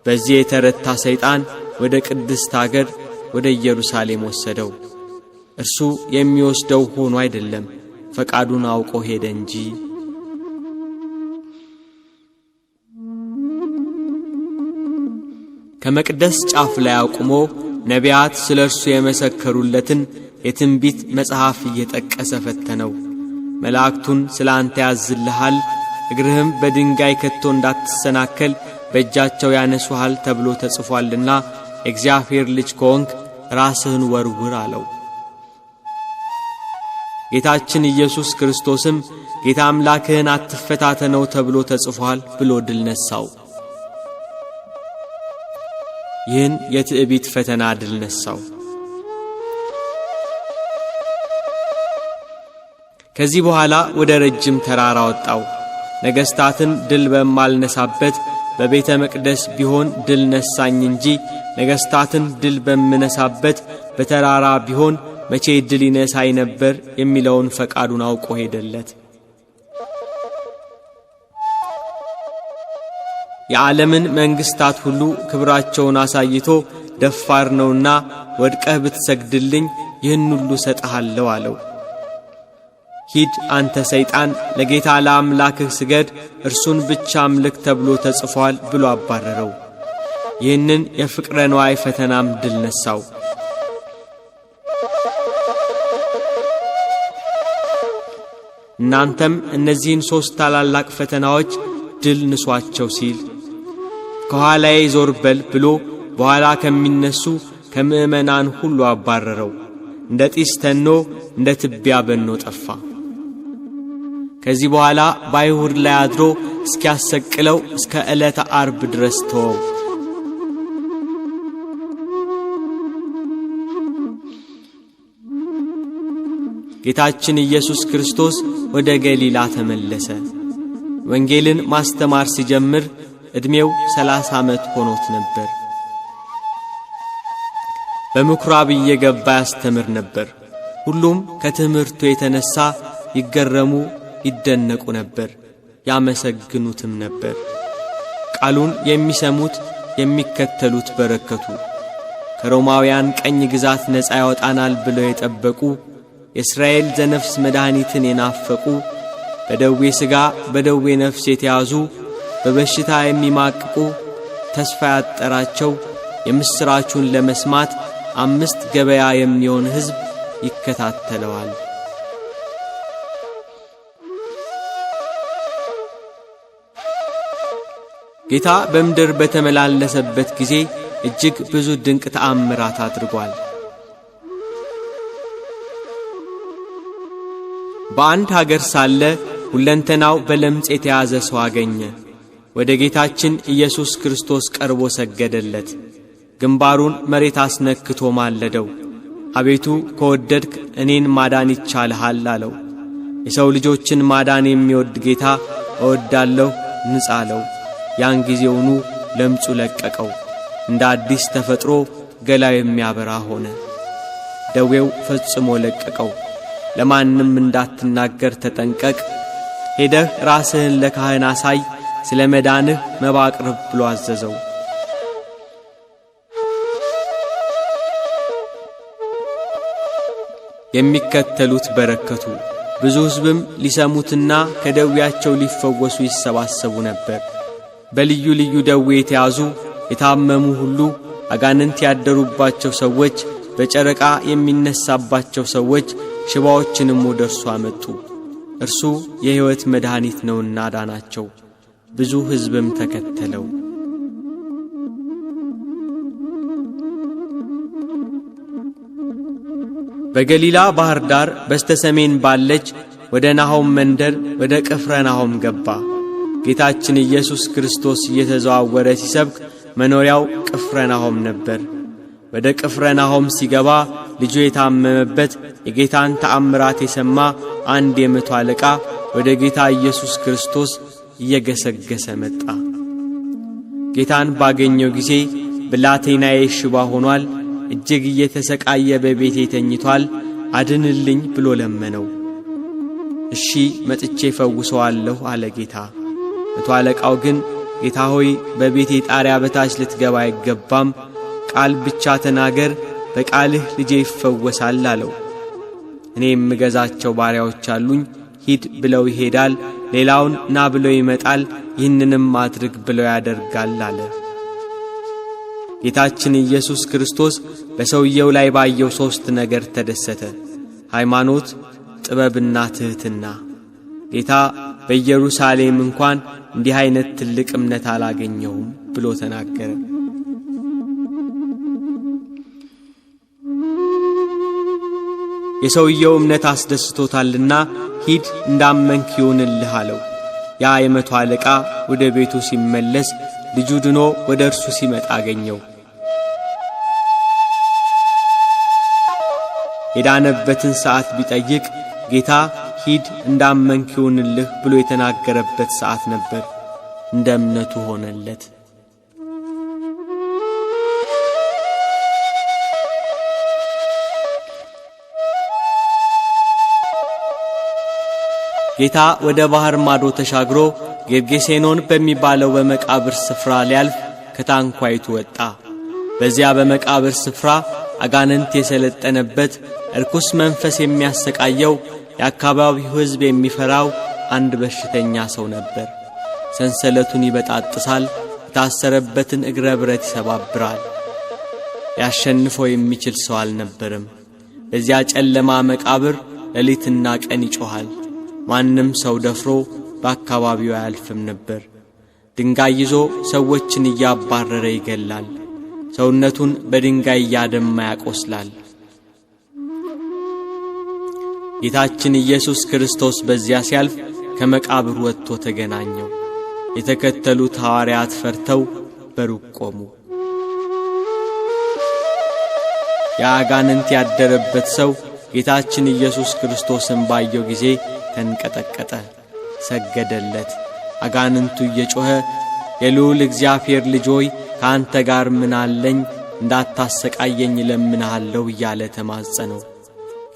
በዚህ የተረታ ሰይጣን ወደ ቅድስት አገር ወደ ኢየሩሳሌም ወሰደው። እርሱ የሚወስደው ሆኖ አይደለም፣ ፈቃዱን አውቆ ሄደ እንጂ። ከመቅደስ ጫፍ ላይ አቁሞ ነቢያት ስለ እርሱ የመሰከሩለትን የትንቢት መጽሐፍ እየጠቀሰ ፈተነው። መላእክቱን ስለ አንተ ያዝልሃል፣ እግርህም በድንጋይ ከቶ እንዳትሰናከል በእጃቸው ያነሱሃል ተብሎ ተጽፏልና እግዚአብሔር ልጅ ከሆንክ ራስህን ወርውር አለው። ጌታችን ኢየሱስ ክርስቶስም ጌታ አምላክህን አትፈታተነው ተብሎ ተጽፏል ብሎ ድል ነሳው። ይህን የትዕቢት ፈተና ድል ነሳው። ከዚህ በኋላ ወደ ረጅም ተራራ ወጣው። ነገሥታትን ድል በማልነሳበት በቤተ መቅደስ ቢሆን ድል ነሳኝ እንጂ ነገሥታትን ድል በምነሳበት በተራራ ቢሆን መቼ ድል ይነሳይ ነበር የሚለውን ፈቃዱን አውቆ ሄደለት። የዓለምን መንግሥታት ሁሉ ክብራቸውን አሳይቶ ደፋር ነውና ወድቀህ ብትሰግድልኝ ይህን ሁሉ ሰጠሃለሁ አለው። ሂድ አንተ ሰይጣን፣ ለጌታ ለአምላክህ ስገድ፣ እርሱን ብቻ አምልክ ተብሎ ተጽፏል ብሎ አባረረው። ይህንን የፍቅረ ነዋይ ፈተናም ድል ነሳው። እናንተም እነዚህን 3 ታላላቅ ፈተናዎች ድል ንሷቸው ሲል ከኋላዬ ዞር በል ብሎ በኋላ ከሚነሱ ከምእመናን ሁሉ አባረረው። እንደ ጢስ ተኖ እንደ ትቢያ በኖ ጠፋ። ከዚህ በኋላ በአይሁድ ላይ አድሮ እስኪያሰቅለው እስከ ዕለተ ዓርብ ድረስ ተወው። ጌታችን ኢየሱስ ክርስቶስ ወደ ገሊላ ተመለሰ። ወንጌልን ማስተማር ሲጀምር ዕድሜው 30 ዓመት ሆኖት ነበር። በምኵራብ እየገባ ያስተምር ነበር። ሁሉም ከትምህርቱ የተነሳ ይገረሙ ይደነቁ ነበር፣ ያመሰግኑትም ነበር። ቃሉን የሚሰሙት የሚከተሉት በረከቱ። ከሮማውያን ቀኝ ግዛት ነፃ ያወጣናል ብለው የጠበቁ የእስራኤል ዘነፍስ መድኃኒትን የናፈቁ በደዌ ሥጋ በደዌ ነፍስ የተያዙ በበሽታ የሚማቅቁ ተስፋ ያጠራቸው የምስራቹን ለመስማት 5 ገበያ የሚሆን ሕዝብ ይከታተለዋል። ጌታ በምድር በተመላለሰበት ጊዜ እጅግ ብዙ ድንቅ ተአምራት አድርጓል። በአንድ ሀገር ሳለ ሁለንተናው በለምጽ የተያዘ ሰው አገኘ። ወደ ጌታችን ኢየሱስ ክርስቶስ ቀርቦ ሰገደለት። ግንባሩን መሬት አስነክቶ ማለደው። አቤቱ ከወደድክ እኔን ማዳን ይቻልሃል አለው። የሰው ልጆችን ማዳን የሚወድ ጌታ እወዳለሁ ንጻ አለው። ያን ጊዜውኑ ለምጹ ለቀቀው። እንደ አዲስ ተፈጥሮ ገላው የሚያበራ ሆነ። ደዌው ፈጽሞ ለቀቀው። ለማንም እንዳትናገር ተጠንቀቅ፣ ሄደህ ራስህን ለካህን አሳይ፣ ስለ መዳንህ መባ አቅርብ ብሎ አዘዘው። የሚከተሉት በረከቱ። ብዙ ሕዝብም ሊሰሙትና ከደዌያቸው ሊፈወሱ ይሰባሰቡ ነበር። በልዩ ልዩ ደዌ የተያዙ የታመሙ ሁሉ፣ አጋንንት ያደሩባቸው ሰዎች፣ በጨረቃ የሚነሳባቸው ሰዎች፣ ሽባዎችንም ወደ እርሱ አመጡ። እርሱ የሕይወት መድኃኒት ነውና ዳናቸው። ብዙ ሕዝብም ተከተለው። በገሊላ ባህር ዳር በስተሰሜን ባለች ወደ ናሆም መንደር ወደ ቅፍርናሆም ገባ። ጌታችን ኢየሱስ ክርስቶስ እየተዘዋወረ ሲሰብክ መኖሪያው ቅፍርናሆም ነበር። ወደ ቅፍርናሆም ሲገባ ልጁ የታመመበት የጌታን ተአምራት የሰማ አንድ የመቶ አለቃ ወደ ጌታ ኢየሱስ ክርስቶስ እየገሰገሰ መጣ። ጌታን ባገኘው ጊዜ ብላቴናዬ ሽባ ሆኗል፣ እጅግ እየተሰቃየ በቤቴ ተኝቷል፣ አድንልኝ ብሎ ለመነው። እሺ መጥቼ ፈውሰዋለሁ አለ ጌታ። መቶ አለቃው ግን ጌታ ሆይ በቤቴ ጣሪያ በታች ልትገባ አይገባም፣ ቃል ብቻ ተናገር፣ በቃልህ ልጄ ይፈወሳል አለው። እኔ የምገዛቸው ባሪያዎች አሉኝ፣ ሂድ ብለው ይሄዳል፣ ሌላውን ና ብለው ይመጣል፣ ይህንንም አድርግ ብለው ያደርጋል አለ። ጌታችን ኢየሱስ ክርስቶስ በሰውየው ላይ ባየው 3 ነገር ተደሰተ። ሃይማኖት፣ ጥበብና ትሕትና። ጌታ በኢየሩሳሌም እንኳን እንዲህ አይነት ትልቅ እምነት አላገኘውም ብሎ ተናገረ። የሰውየው እምነት አስደስቶታልና ሂድ እንዳመንክ ይሁንልህ አለው። ያ የመቶ አለቃ ወደ ቤቱ ሲመለስ ልጁ ድኖ ወደ እርሱ ሲመጣ አገኘው። የዳነበትን ሰዓት ቢጠይቅ ጌታ ሂድ እንዳመንክ ይሁንልህ ብሎ የተናገረበት ሰዓት ነበር። እንደ እምነቱ ሆነለት። ጌታ ወደ ባህር ማዶ ተሻግሮ ጌርጌሴኖን በሚባለው በመቃብር ስፍራ ሊያልፍ ከታንኳይቱ ወጣ። በዚያ በመቃብር ስፍራ አጋንንት የሰለጠነበት እርኩስ መንፈስ የሚያሰቃየው የአካባቢው ሕዝብ የሚፈራው አንድ በሽተኛ ሰው ነበር። ሰንሰለቱን ይበጣጥሳል፣ የታሰረበትን እግረ ብረት ይሰባብራል። ያሸንፈው የሚችል ሰው አልነበረም። በዚያ ጨለማ መቃብር ሌሊትና ቀን ይጮኻል። ማንም ሰው ደፍሮ በአካባቢው አያልፍም ነበር። ድንጋይ ይዞ ሰዎችን እያባረረ ይገላል። ሰውነቱን በድንጋይ እያደማ ያቆስላል። ጌታችን ኢየሱስ ክርስቶስ በዚያ ሲያልፍ ከመቃብር ወጥቶ ተገናኘው። የተከተሉት ሐዋርያት ፈርተው በሩቅ ቆሙ። የአጋንንት ያደረበት ሰው ጌታችን ኢየሱስ ክርስቶስን ባየው ጊዜ ተንቀጠቀጠ፣ ሰገደለት። አጋንንቱ እየጮኸ የልዑል እግዚአብሔር ልጅ ሆይ ከአንተ ጋር ምን አለኝ? እንዳታሰቃየኝ ለምንሃለሁ እያለ ተማጸነው።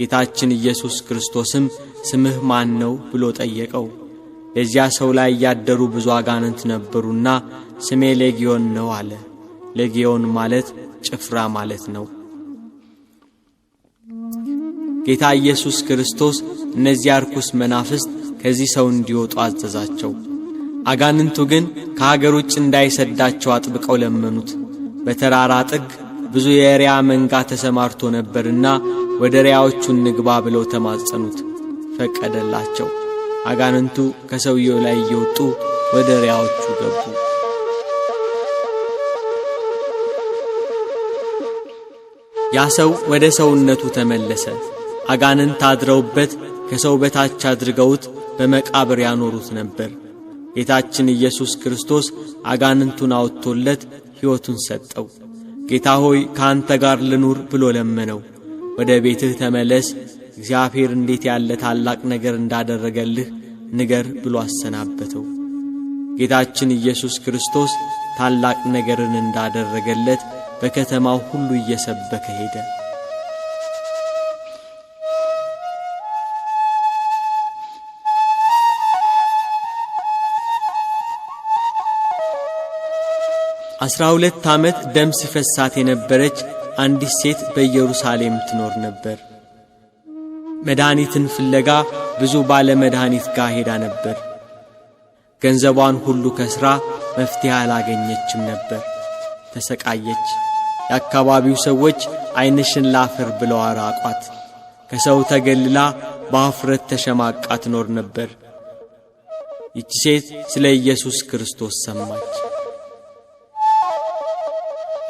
ጌታችን ኢየሱስ ክርስቶስም ስምህ ማን ነው ብሎ ጠየቀው። የዚያ ሰው ላይ ያደሩ ብዙ አጋንንት ነበሩና ስሜ ሌጊዮን ነው አለ። ሌጊዮን ማለት ጭፍራ ማለት ነው። ጌታ ኢየሱስ ክርስቶስ እነዚያ ርኩስ መናፍስት ከዚህ ሰው እንዲወጡ አዘዛቸው። አጋንንቱ ግን ከሀገር ውጭ እንዳይሰዳቸው አጥብቀው ለመኑት። በተራራ ጥግ ብዙ የሪያ መንጋ ተሰማርቶ ነበርና ወደ ሪያዎቹ እንግባ ብለው ተማጸኑት። ፈቀደላቸው። አጋንንቱ ከሰውየው ላይ እየወጡ ወደ ሪያዎቹ ገቡ። ያ ሰው ወደ ሰውነቱ ተመለሰ። አጋንንት አድረውበት ከሰው በታች አድርገውት በመቃብር ያኖሩት ነበር። ጌታችን ኢየሱስ ክርስቶስ አጋንንቱን አውጥቶለት ሕይወቱን ሰጠው። ጌታ ሆይ ካንተ ጋር ልኑር ብሎ ለመነው። ወደ ቤትህ ተመለስ፣ እግዚአብሔር እንዴት ያለ ታላቅ ነገር እንዳደረገልህ ንገር ብሎ አሰናበተው። ጌታችን ኢየሱስ ክርስቶስ ታላቅ ነገርን እንዳደረገለት በከተማው ሁሉ እየሰበከ ሄደ። አስራ 12 ዓመት ደም ሲፈሳት የነበረች አንዲት ሴት በኢየሩሳሌም ትኖር ነበር። መድኃኒትን ፍለጋ ብዙ ባለ መድኃኒት ጋር ሄዳ ነበር። ገንዘቧን ሁሉ ከስራ መፍትሄ አላገኘችም ነበር። ተሰቃየች። የአካባቢው ሰዎች ዓይንሽን ላፈር ብለው አራቋት። ከሰው ተገልላ በአፍረት ተሸማቃ ትኖር ነበር። ይህች ሴት ስለ ኢየሱስ ክርስቶስ ሰማች።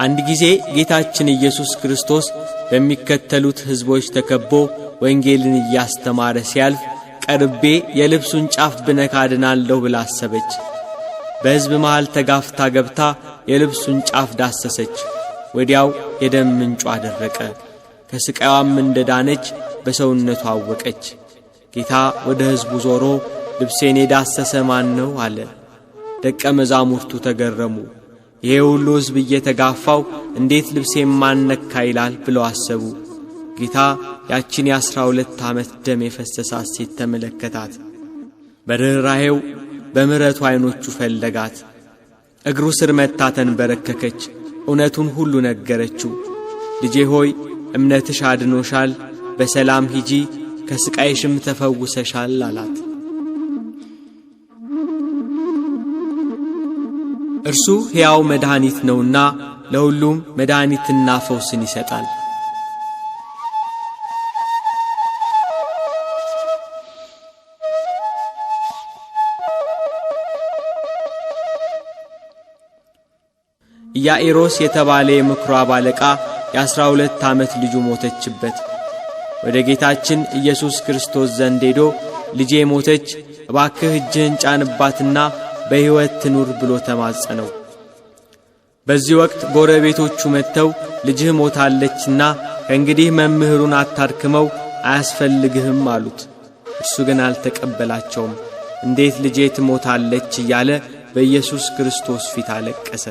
አንድ ጊዜ ጌታችን ኢየሱስ ክርስቶስ በሚከተሉት ሕዝቦች ተከቦ ወንጌልን እያስተማረ ሲያልፍ ቀርቤ የልብሱን ጫፍ ብነካ ድናለሁ ብላ አሰበች። በሕዝብ መሃል ተጋፍታ ገብታ የልብሱን ጫፍ ዳሰሰች። ወዲያው የደም ምንጯ ደረቀ። ከስቃዩም እንደዳነች በሰውነቷ አወቀች። ጌታ ወደ ሕዝቡ ዞሮ ልብሴን የዳሰሰ ማን ነው አለ። ደቀ መዛሙርቱ ተገረሙ። ይሄ ሁሉ ሕዝብ እየተጋፋው እንዴት ልብሴን ማነካ ይላል ብለው አሰቡ። ጌታ ያችን የ12 ዓመት ደም የፈሰሳት ሴት ተመለከታት። በርኅራኄው በምሕረቱ ዓይኖቹ ፈለጋት። እግሩ ስር መታ ተንበረከከች። እውነቱን ሁሉ ነገረችው። ልጄ ሆይ እምነትሽ አድኖሻል፣ በሰላም ሂጂ፣ ከስቃይሽም ተፈውሰሻል አላት። እርሱ ሕያው መድኃኒት ነውና ለሁሉም መድኃኒትና ፈውስን ይሰጣል። ኢያኢሮስ የተባለ የምኵራብ አለቃ የ12 ዓመት ልጁ ሞተችበት። ወደ ጌታችን ኢየሱስ ክርስቶስ ዘንድ ሄዶ ልጄ ሞተች፣ እባክህ እጅህን ጫንባትና በሕይወት ትኑር ብሎ ተማጸነው። በዚህ ወቅት ጎረቤቶቹ መጥተው ልጅህ ሞታለችና ከእንግዲህ መምህሩን አታድክመው፣ አያስፈልግህም አሉት። እርሱ ግን አልተቀበላቸውም። እንዴት ልጄ ትሞታለች እያለ በኢየሱስ ክርስቶስ ፊት አለቀሰ።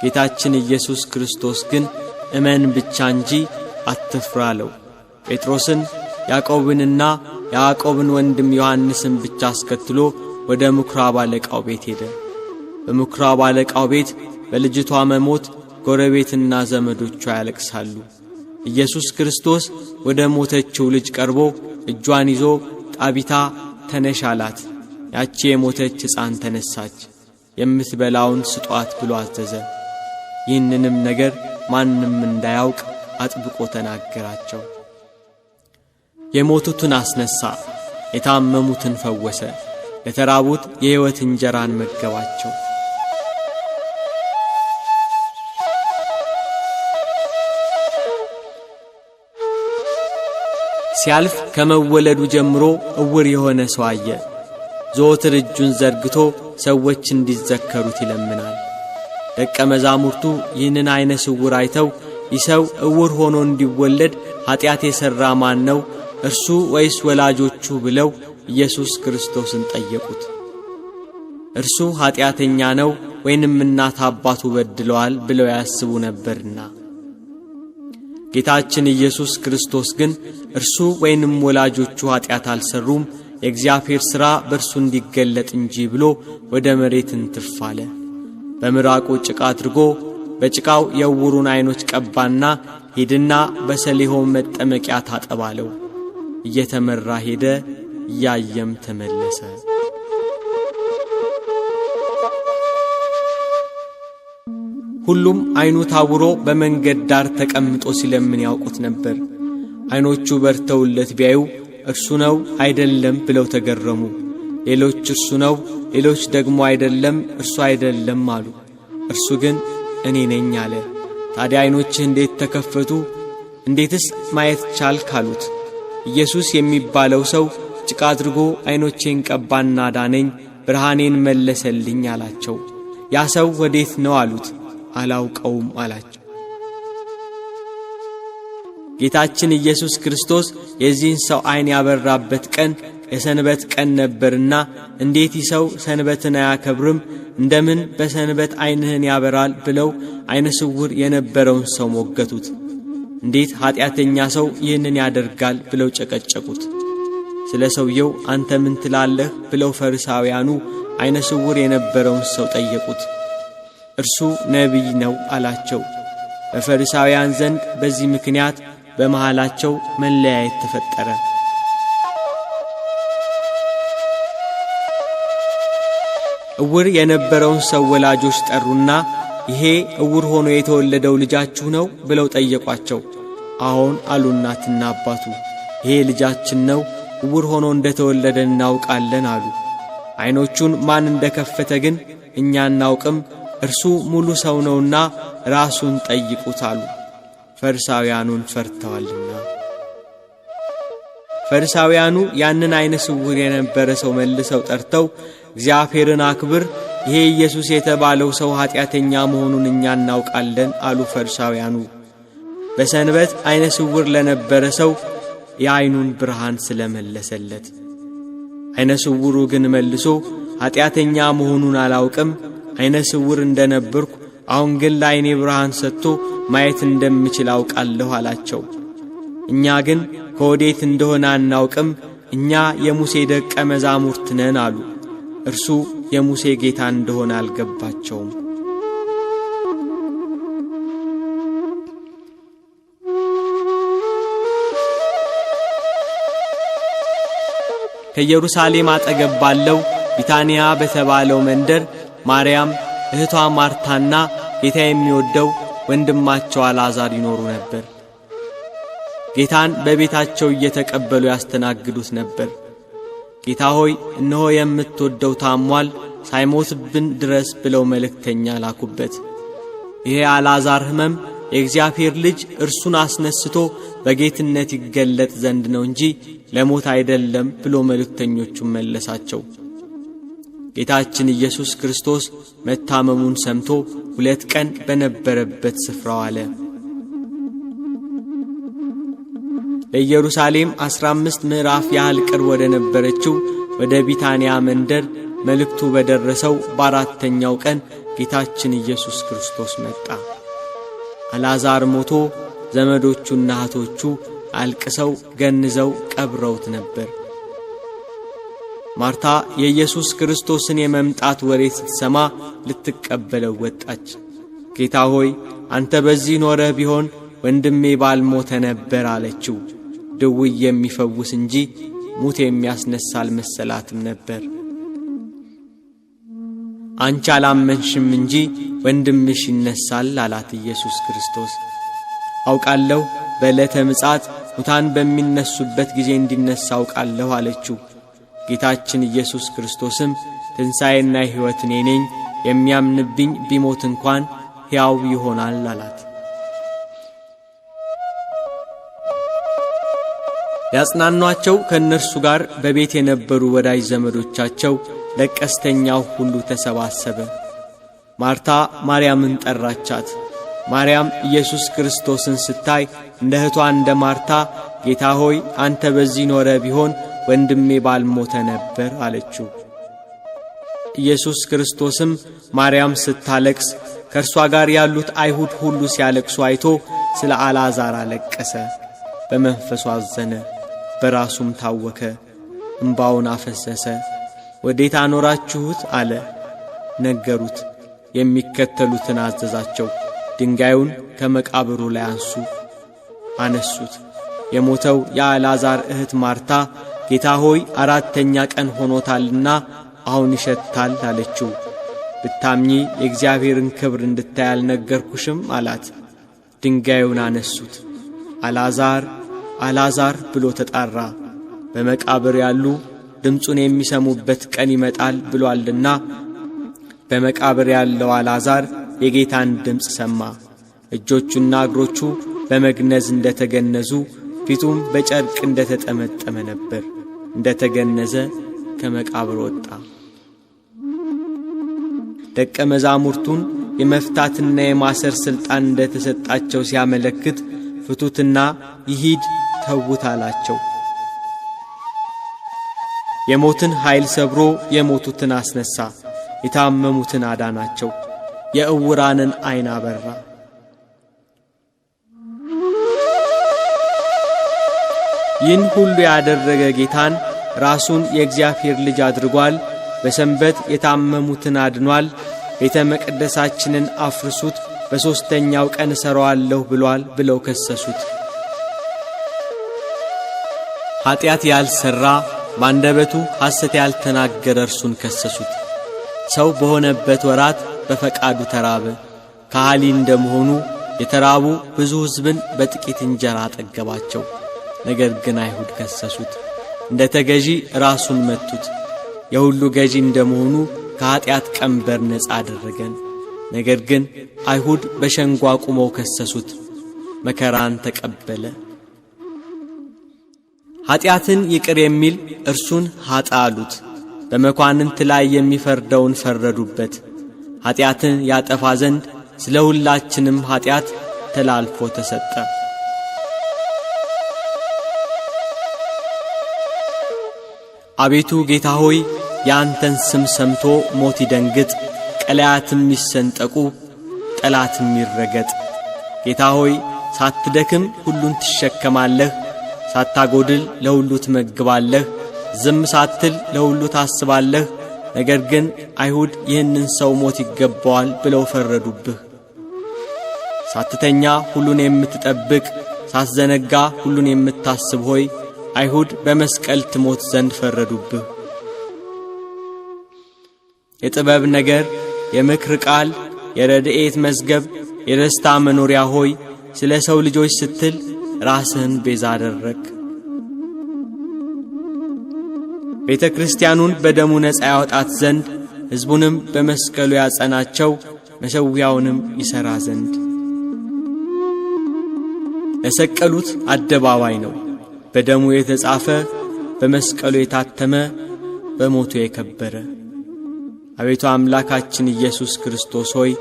ጌታችን ኢየሱስ ክርስቶስ ግን እመን ብቻ እንጂ አትፍራ አለው። ጴጥሮስን ያዕቆብንና የያዕቆብን ወንድም ዮሐንስን ብቻ አስከትሎ ወደ ምኵራብ አለቃው ቤት ሄደ። በምኵራብ አለቃው ቤት በልጅቷ መሞት ጎረቤትና ዘመዶቿ ያለቅሳሉ። ኢየሱስ ክርስቶስ ወደ ሞተችው ልጅ ቀርቦ እጇን ይዞ ጣቢታ ተነሽ አላት። ያቺ የሞተች ሕፃን ተነሳች። የምትበላውን ስጧት ብሎ አዘዘ። ይህንንም ነገር ማንም እንዳያውቅ አጥብቆ ተናገራቸው። የሞቱትን አስነሳ፣ የታመሙትን ፈወሰ፣ ለተራቡት የሕይወት እንጀራን መገባቸው። ሲያልፍ ከመወለዱ ጀምሮ እውር የሆነ ሰው አየ። ዘወትር እጁን ዘርግቶ ሰዎች እንዲዘከሩት ይለምናል። ደቀ መዛሙርቱ ይህንን አይነ ስውር አይተው ይህ ሰው እውር ሆኖ እንዲወለድ ኀጢአት የሠራ ማን ነው? እርሱ ወይስ ወላጆቹ? ብለው ኢየሱስ ክርስቶስን ጠየቁት። እርሱ ኀጢአተኛ ነው ወይንም እናት አባቱ በድለዋል ብለው ያስቡ ነበርና። ጌታችን ኢየሱስ ክርስቶስ ግን እርሱ ወይንም ወላጆቹ ኀጢአት አልሰሩም፣ የእግዚአብሔር ሥራ በእርሱ እንዲገለጥ እንጂ ብሎ ወደ መሬት እንትፍ አለ። በምራቁ ጭቃ አድርጎ በጭቃው የዕውሩን ዓይኖች ቀባና ሂድና በሰሊሆም መጠመቂያ ታጠባለው። እየተመራ ሄደ፣ እያየም ተመለሰ። ሁሉም ዓይኑ ታውሮ በመንገድ ዳር ተቀምጦ ሲለምን ያውቁት ነበር። ዓይኖቹ በርተውለት ቢያዩ እርሱ ነው አይደለም ብለው ተገረሙ። ሌሎች እርሱ ነው፣ ሌሎች ደግሞ አይደለም እርሱ አይደለም አሉ። እርሱ ግን እኔ ነኝ አለ። ታዲያ ዓይኖችህ እንዴት ተከፈቱ? እንዴትስ ማየት ቻልክ? አሉት። ኢየሱስ የሚባለው ሰው ጭቃ አድርጎ ዓይኖቼን ቀባና ዳነኝ፣ ብርሃኔን መለሰልኝ አላቸው። ያ ሰው ወዴት ነው አሉት። አላውቀውም አላቸው። ጌታችን ኢየሱስ ክርስቶስ የዚህን ሰው ዓይን ያበራበት ቀን የሰንበት ቀን ነበርና እንዴት ይሰው ሰንበትን አያከብርም? እንደምን በሰንበት ዓይንህን ያበራል? ብለው ዓይነ ስውር የነበረውን ሰው ሞገቱት። እንዴት ኀጢአተኛ ሰው ይህንን ያደርጋል? ብለው ጨቀጨቁት። ስለ ሰውየው አንተ ምን ትላለህ? ብለው ፈሪሳውያኑ ዓይነ ስውር የነበረውን ሰው ጠየቁት። እርሱ ነቢይ ነው አላቸው። በፈሪሳውያን ዘንድ በዚህ ምክንያት በመሃላቸው መለያየት ተፈጠረ። እውር የነበረውን ሰው ወላጆች ጠሩና ይሄ እውር ሆኖ የተወለደው ልጃችሁ ነው? ብለው ጠየቋቸው። አዎን አሉ እናትና አባቱ። ይሄ ልጃችን ነው፣ እውር ሆኖ እንደተወለደ እናውቃለን አሉ። ዓይኖቹን ማን እንደከፈተ ግን እኛ እናውቅም፣ እርሱ ሙሉ ሰው ነውና ራሱን ጠይቁት አሉ። ፈሪሳውያኑን ፈርተዋልና። ፈሪሳውያኑ ያንን ዓይነ ስውር የነበረ ሰው መልሰው ጠርተው እግዚአብሔርን አክብር፣ ይሄ ኢየሱስ የተባለው ሰው ኀጢአተኛ መሆኑን እኛ እናውቃለን አሉ። ፈሪሳውያኑ በሰንበት ዓይነ ስውር ለነበረ ሰው የዓይኑን ብርሃን ስለመለሰለት። ዓይነ ስውሩ ግን መልሶ ኀጢአተኛ መሆኑን አላውቅም፣ ዓይነ ስውር እንደነበርኩ አሁን ግን ለዓይኔ ብርሃን ሰጥቶ ማየት እንደምችል አውቃለሁ አላቸው። እኛ ግን ከወዴት እንደሆነ አናውቅም፣ እኛ የሙሴ ደቀ መዛሙርት ነን አሉ። እርሱ የሙሴ ጌታ እንደሆነ አልገባቸውም። ከኢየሩሳሌም አጠገብ ባለው ቢታንያ በተባለው መንደር ማርያም፣ እህቷ ማርታና ጌታ የሚወደው ወንድማቸው አልዓዛር ይኖሩ ነበር። ጌታን በቤታቸው እየተቀበሉ ያስተናግዱት ነበር። ጌታ ሆይ እነሆ የምትወደው ታሟል፣ ሳይሞትብን ድረስ ብለው መልእክተኛ ላኩበት። ይሄ አልዓዛር ሕመም የእግዚአብሔር ልጅ እርሱን አስነስቶ በጌትነት ይገለጥ ዘንድ ነው እንጂ ለሞት አይደለም ብሎ መልእክተኞቹን መለሳቸው። ጌታችን ኢየሱስ ክርስቶስ መታመሙን ሰምቶ 2 ቀን በነበረበት ስፍራው አለ። ለኢየሩሳሌም 15 ምዕራፍ ያህል ቅርብ ወደ ነበረችው ወደ ቢታንያ መንደር መልእክቱ በደረሰው በ4ኛው ቀን ጌታችን ኢየሱስ ክርስቶስ መጣ። አልዓዛር ሞቶ ዘመዶቹና እህቶቹ አልቅሰው ገንዘው ቀብረውት ነበር። ማርታ የኢየሱስ ክርስቶስን የመምጣት ወሬ ስትሰማ ልትቀበለው ወጣች። ጌታ ሆይ አንተ በዚህ ኖረህ ቢሆን ወንድሜ ባልሞተ ነበር አለችው። ድውይ የሚፈውስ እንጂ ሙት የሚያስነሳ አልመሰላትም ነበር። አንቺ አላመንሽም እንጂ ወንድምሽ ይነሳል አላት ኢየሱስ ክርስቶስ። አውቃለሁ በዕለተ ምጽአት ሙታን በሚነሱበት ጊዜ እንዲነሳ አውቃለሁ አለችው። ጌታችን ኢየሱስ ክርስቶስም ትንሣኤና ሕይወት እኔ ነኝ፣ የሚያምንብኝ ቢሞት እንኳን ሕያው ይሆናል አላት። ያጽናኗቸው ከእነርሱ ጋር በቤት የነበሩ ወዳጅ ዘመዶቻቸው ለቀስተኛው ሁሉ ተሰባሰበ። ማርታ ማርያምን ጠራቻት። ማርያም ኢየሱስ ክርስቶስን ስታይ እንደ እህቷ እንደ ማርታ ጌታ ሆይ አንተ በዚህ ኖረ ቢሆን ወንድሜ ባልሞተ ነበር አለችው። ኢየሱስ ክርስቶስም ማርያም ስታለቅስ ከእርሷ ጋር ያሉት አይሁድ ሁሉ ሲያለቅሱ አይቶ ስለ አልዓዛር አለቀሰ። በመንፈሱ አዘነ፣ በራሱም ታወከ፣ እምባውን አፈሰሰ። ወዴት አኖራችሁት አለ። ነገሩት። የሚከተሉትን አዘዛቸው። ድንጋዩን ከመቃብሩ ላይ አነሱት። የሞተው የአልዓዛር እህት ማርታ ጌታ ሆይ 4ኛ ቀን ሆኖታልና አሁን ይሸታል አለችው። ብታምኚ የእግዚአብሔርን ክብር እንድታይ አልነገርኩሽም አላት። ድንጋዩን አነሱት። አልዓዛር አልዓዛር ብሎ ተጣራ። በመቃብር ያሉ ድምፁን የሚሰሙበት ቀን ይመጣል ብሏልና። በመቃብር ያለው አልዓዛር የጌታን ድምፅ ሰማ። እጆቹና እግሮቹ በመግነዝ እንደተገነዙ፣ ፊቱም በጨርቅ እንደተጠመጠመ ነበር። እንደተገነዘ ከመቃብር ወጣ። ደቀ መዛሙርቱን የመፍታትና የማሰር ሥልጣን እንደተሰጣቸው ሲያመለክት ፍቱትና ይሂድ ተዉት አላቸው። የሞትን ኃይል ሰብሮ የሞቱትን አስነሣ፣ የታመሙትን አዳናቸው፣ የዕውራንን ዓይን አበራ። ይህን ሁሉ ያደረገ ጌታን ራሱን የእግዚአብሔር ልጅ አድርጓል። በሰንበት የታመሙትን አድኗል። ቤተ መቅደሳችንን አፍርሱት፣ በሦስተኛው ቀን እሠራዋለሁ ብሏል ብለው ከሰሱት። ኀጢአት ያልሠራ ባንደበቱ ሐሰት ያልተናገረ እርሱን ከሰሱት። ሰው በሆነበት ወራት በፈቃዱ ተራበ። ከሃሊ እንደመሆኑ የተራቡ ብዙ ሕዝብን በጥቂት እንጀራ አጠገባቸው። ነገር ግን አይሁድ ከሰሱት። እንደ ተገዢ ራሱን መቱት። የሁሉ ገዢ እንደመሆኑ ከኀጢአት ቀንበር ነፃ አደረገን። ነገር ግን አይሁድ በሸንጓ ቁመው ከሰሱት። መከራን ተቀበለ። ኀጢአትን ይቅር የሚል እርሱን ኀጥእ አሉት። በመኳንንት ላይ የሚፈርደውን ፈረዱበት። ኀጢአትን ያጠፋ ዘንድ ስለ ሁላችንም ኀጢአት ተላልፎ ተሰጠ። አቤቱ ጌታ ሆይ የአንተን ስም ሰምቶ ሞት ይደንግጥ፣ ቀላያትም ይሰንጠቁ፣ ጠላትም ይረገጥ። ጌታ ሆይ ሳትደክም ሁሉን ትሸከማለህ፣ ሳታጎድል ለሁሉ ትመግባለህ፣ ዝም ሳትል ለሁሉ ታስባለህ። ነገር ግን አይሁድ ይህንን ሰው ሞት ይገባዋል ብለው ፈረዱብህ። ሳትተኛ ሁሉን የምትጠብቅ፣ ሳትዘነጋ ሁሉን የምታስብ ሆይ አይሁድ በመስቀል ትሞት ዘንድ ፈረዱብህ። የጥበብ ነገር፣ የምክር ቃል፣ የረድኤት መዝገብ፣ የደስታ መኖሪያ ሆይ ስለ ሰው ልጆች ስትል ራስህን ቤዛ አደረግ። ቤተ ክርስቲያኑን በደሙ ነፃ ያወጣት ዘንድ ሕዝቡንም በመስቀሉ ያጸናቸው፣ መሠዊያውንም ይሠራ ዘንድ። ለሰቀሉት አደባባይ ነው። በደሙ የተጻፈ፣ በመስቀሉ የታተመ፣ በሞቱ የከበረ። አቤቱ አምላካችን ኢየሱስ ክርስቶስ ሆይ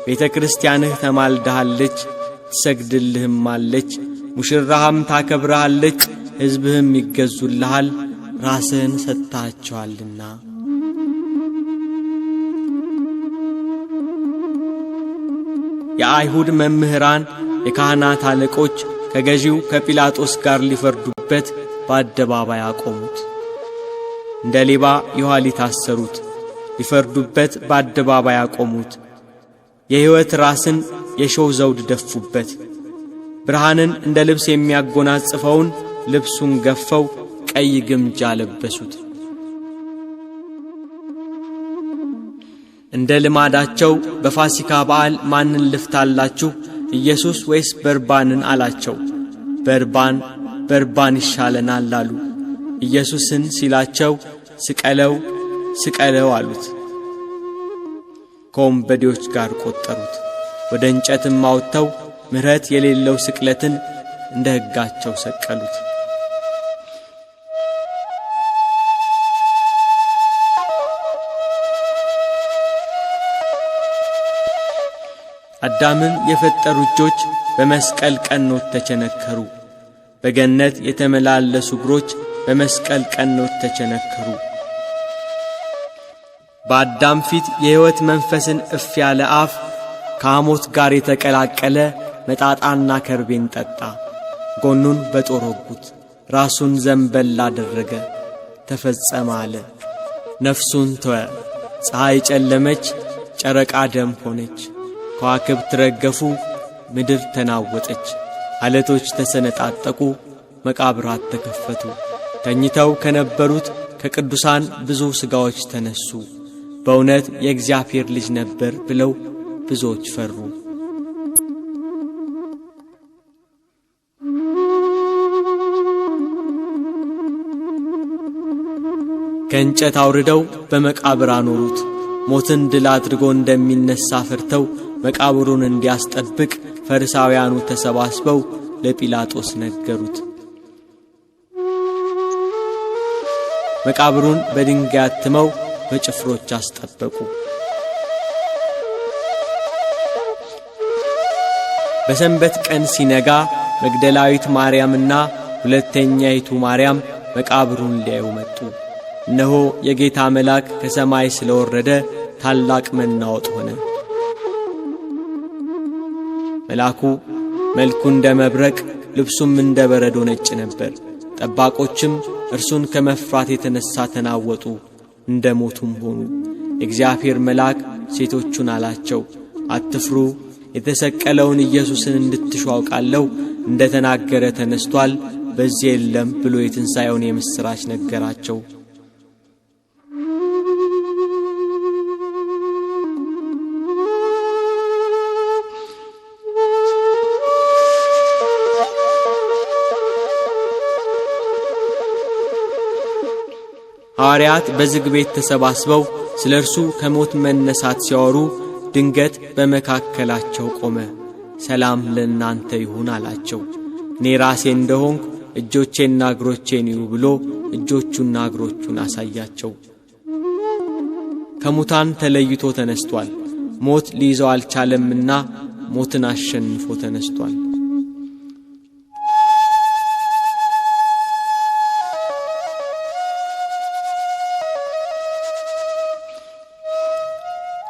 ቤተ ክርስቲያንህ ተማልዳሃለች፣ ትሰግድልህማለች፣ ሙሽራህም ታከብረሃለች፣ ሕዝብህም ይገዙልሃል፣ ራስህን ሰጥታቸዋልና። የአይሁድ መምህራን የካህናት አለቆች ከገዢው ከጲላጦስ ጋር ሊፈርዱበት በአደባባይ አቆሙት። እንደ ሌባ የኋሊት አሰሩት፣ ሊፈርዱበት በአደባባይ አቆሙት። የሕይወት ራስን የሾህ ዘውድ ደፉበት። ብርሃንን እንደ ልብስ የሚያጎናጽፈውን ልብሱን ገፈው ቀይ ግምጃ ለበሱት። እንደ ልማዳቸው በፋሲካ በዓል ማንን ልፍታላችሁ? ኢየሱስ ወይስ በርባንን አላቸው። በርባን ይሻለናል አሉ። ኢየሱስን ሲላቸው ስቀለው ስቀለው አሉት። ከወንበዴዎች ጋር ቆጠሩት። ወደ እንጨትም አውጥተው ምሕረት የሌለው ስቅለትን እንደ ሕጋቸው ሰቀሉት። አዳምን የፈጠሩ እጆች በመስቀል ቀኖት ተቸነከሩ። በገነት የተመላለሱ እግሮች በመስቀል ቀኖት ተቸነከሩ። በአዳም ፊት የሕይወት መንፈስን እፍ ያለ አፍ ከሐሞት ጋር የተቀላቀለ መጣጣና ከርቤን ጠጣ። ጎኑን በጦር ወጉት፣ ራሱን ዘንበል አደረገ። ተፈጸመ አለ። ነፍሱን ተወ። ፀሐይ ጨለመች፣ ጨረቃ ደም ሆነች። ከዋክብት ረገፉ፣ ምድር ተናወጠች። አለቶች ተሰነጣጠቁ፣ መቃብራት ተከፈቱ። ተኝተው ከነበሩት ከቅዱሳን ብዙ ሥጋዎች ተነሱ። በእውነት የእግዚአብሔር ልጅ ነበር ብለው ብዙዎች ፈሩ። ከእንጨት አውርደው በመቃብር አኖሩት። ሞትን ድል አድርጎ እንደሚነሳ ፈርተው መቃብሩን እንዲያስጠብቅ ፈሪሳውያኑ ተሰባስበው ለጲላጦስ ነገሩት። መቃብሩን በድንጋይ አትመው በጭፍሮች አስጠበቁ። በሰንበት ቀን ሲነጋ መግደላዊት ማርያምና ሁለተኛይቱ ማርያም መቃብሩን ሊያዩ መጡ። እነሆ የጌታ መልአክ ከሰማይ ስለወረደ ታላቅ መናወጥ ሆነ። መልአኩ መልኩ እንደ መብረቅ ልብሱም እንደ በረዶ ነጭ ነበር። ጠባቆችም እርሱን ከመፍራት የተነሳ ተናወጡ፣ እንደ ሞቱም ሆኑ። የእግዚአብሔር መልአክ ሴቶቹን አላቸው፣ አትፍሩ፣ የተሰቀለውን ኢየሱስን እንድትሹ አውቃለሁ። እንደ ተናገረ ተነስቷል፣ በዚህ የለም ብሎ የትንሣኤውን የምሥራች ነገራቸው። ሐዋርያት በዝግ ቤት ተሰባስበው ስለ እርሱ ከሞት መነሳት ሲያወሩ ድንገት በመካከላቸው ቆመ። ሰላም ለእናንተ ይሁን አላቸው። እኔ ራሴ እንደሆንኩ እጆቼና እግሮቼን እዩ ብሎ እጆቹና እግሮቹን አሳያቸው። ከሙታን ተለይቶ ተነስቷል። ሞት ሊይዘው አልቻለምና ሞትን አሸንፎ ተነስቷል።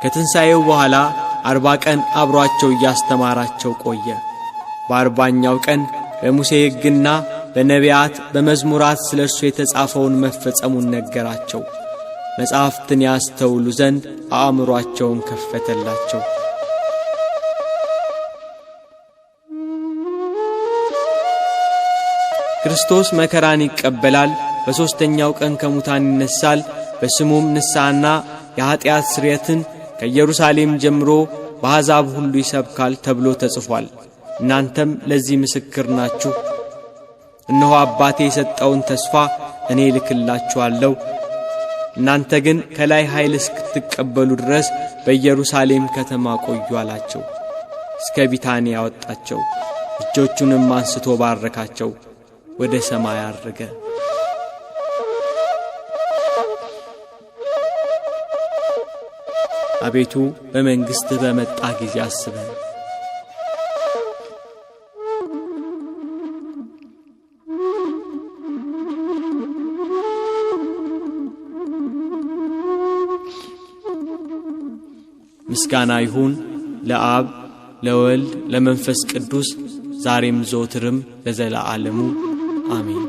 ከትንሣኤው በኋላ 40 ቀን አብሮአቸው እያስተማራቸው ቆየ። በ40ኛው ቀን በሙሴ ሕግና በነቢያት በመዝሙራት ስለ እርሱ የተጻፈውን መፈጸሙን ነገራቸው። መጻሕፍትን ያስተውሉ ዘንድ አእምሮአቸውን ከፈተላቸው። ክርስቶስ መከራን ይቀበላል፣ በሦስተኛው ቀን ከሙታን ይነሳል፣ በስሙም ንስሐና የኀጢአት ስርየትን ከኢየሩሳሌም ጀምሮ በአሕዛብ ሁሉ ይሰብካል ተብሎ ተጽፏል። እናንተም ለዚህ ምስክር ናችሁ። እነሆ አባቴ የሰጠውን ተስፋ እኔ ልክላችኋለሁ። እናንተ ግን ከላይ ኃይል እስክትቀበሉ ድረስ በኢየሩሳሌም ከተማ ቆዩ አላቸው። እስከ ቢታንያ ያወጣቸው፣ እጆቹንም አንስቶ ባረካቸው፣ ወደ ሰማይ አረገ። አቤቱ በመንግሥትህ በመጣ ጊዜ አስበን። ምስጋና ይሁን ለአብ ለወልድ ለመንፈስ ቅዱስ ዛሬም ዘወትርም ለዘለዓለሙ አሜን።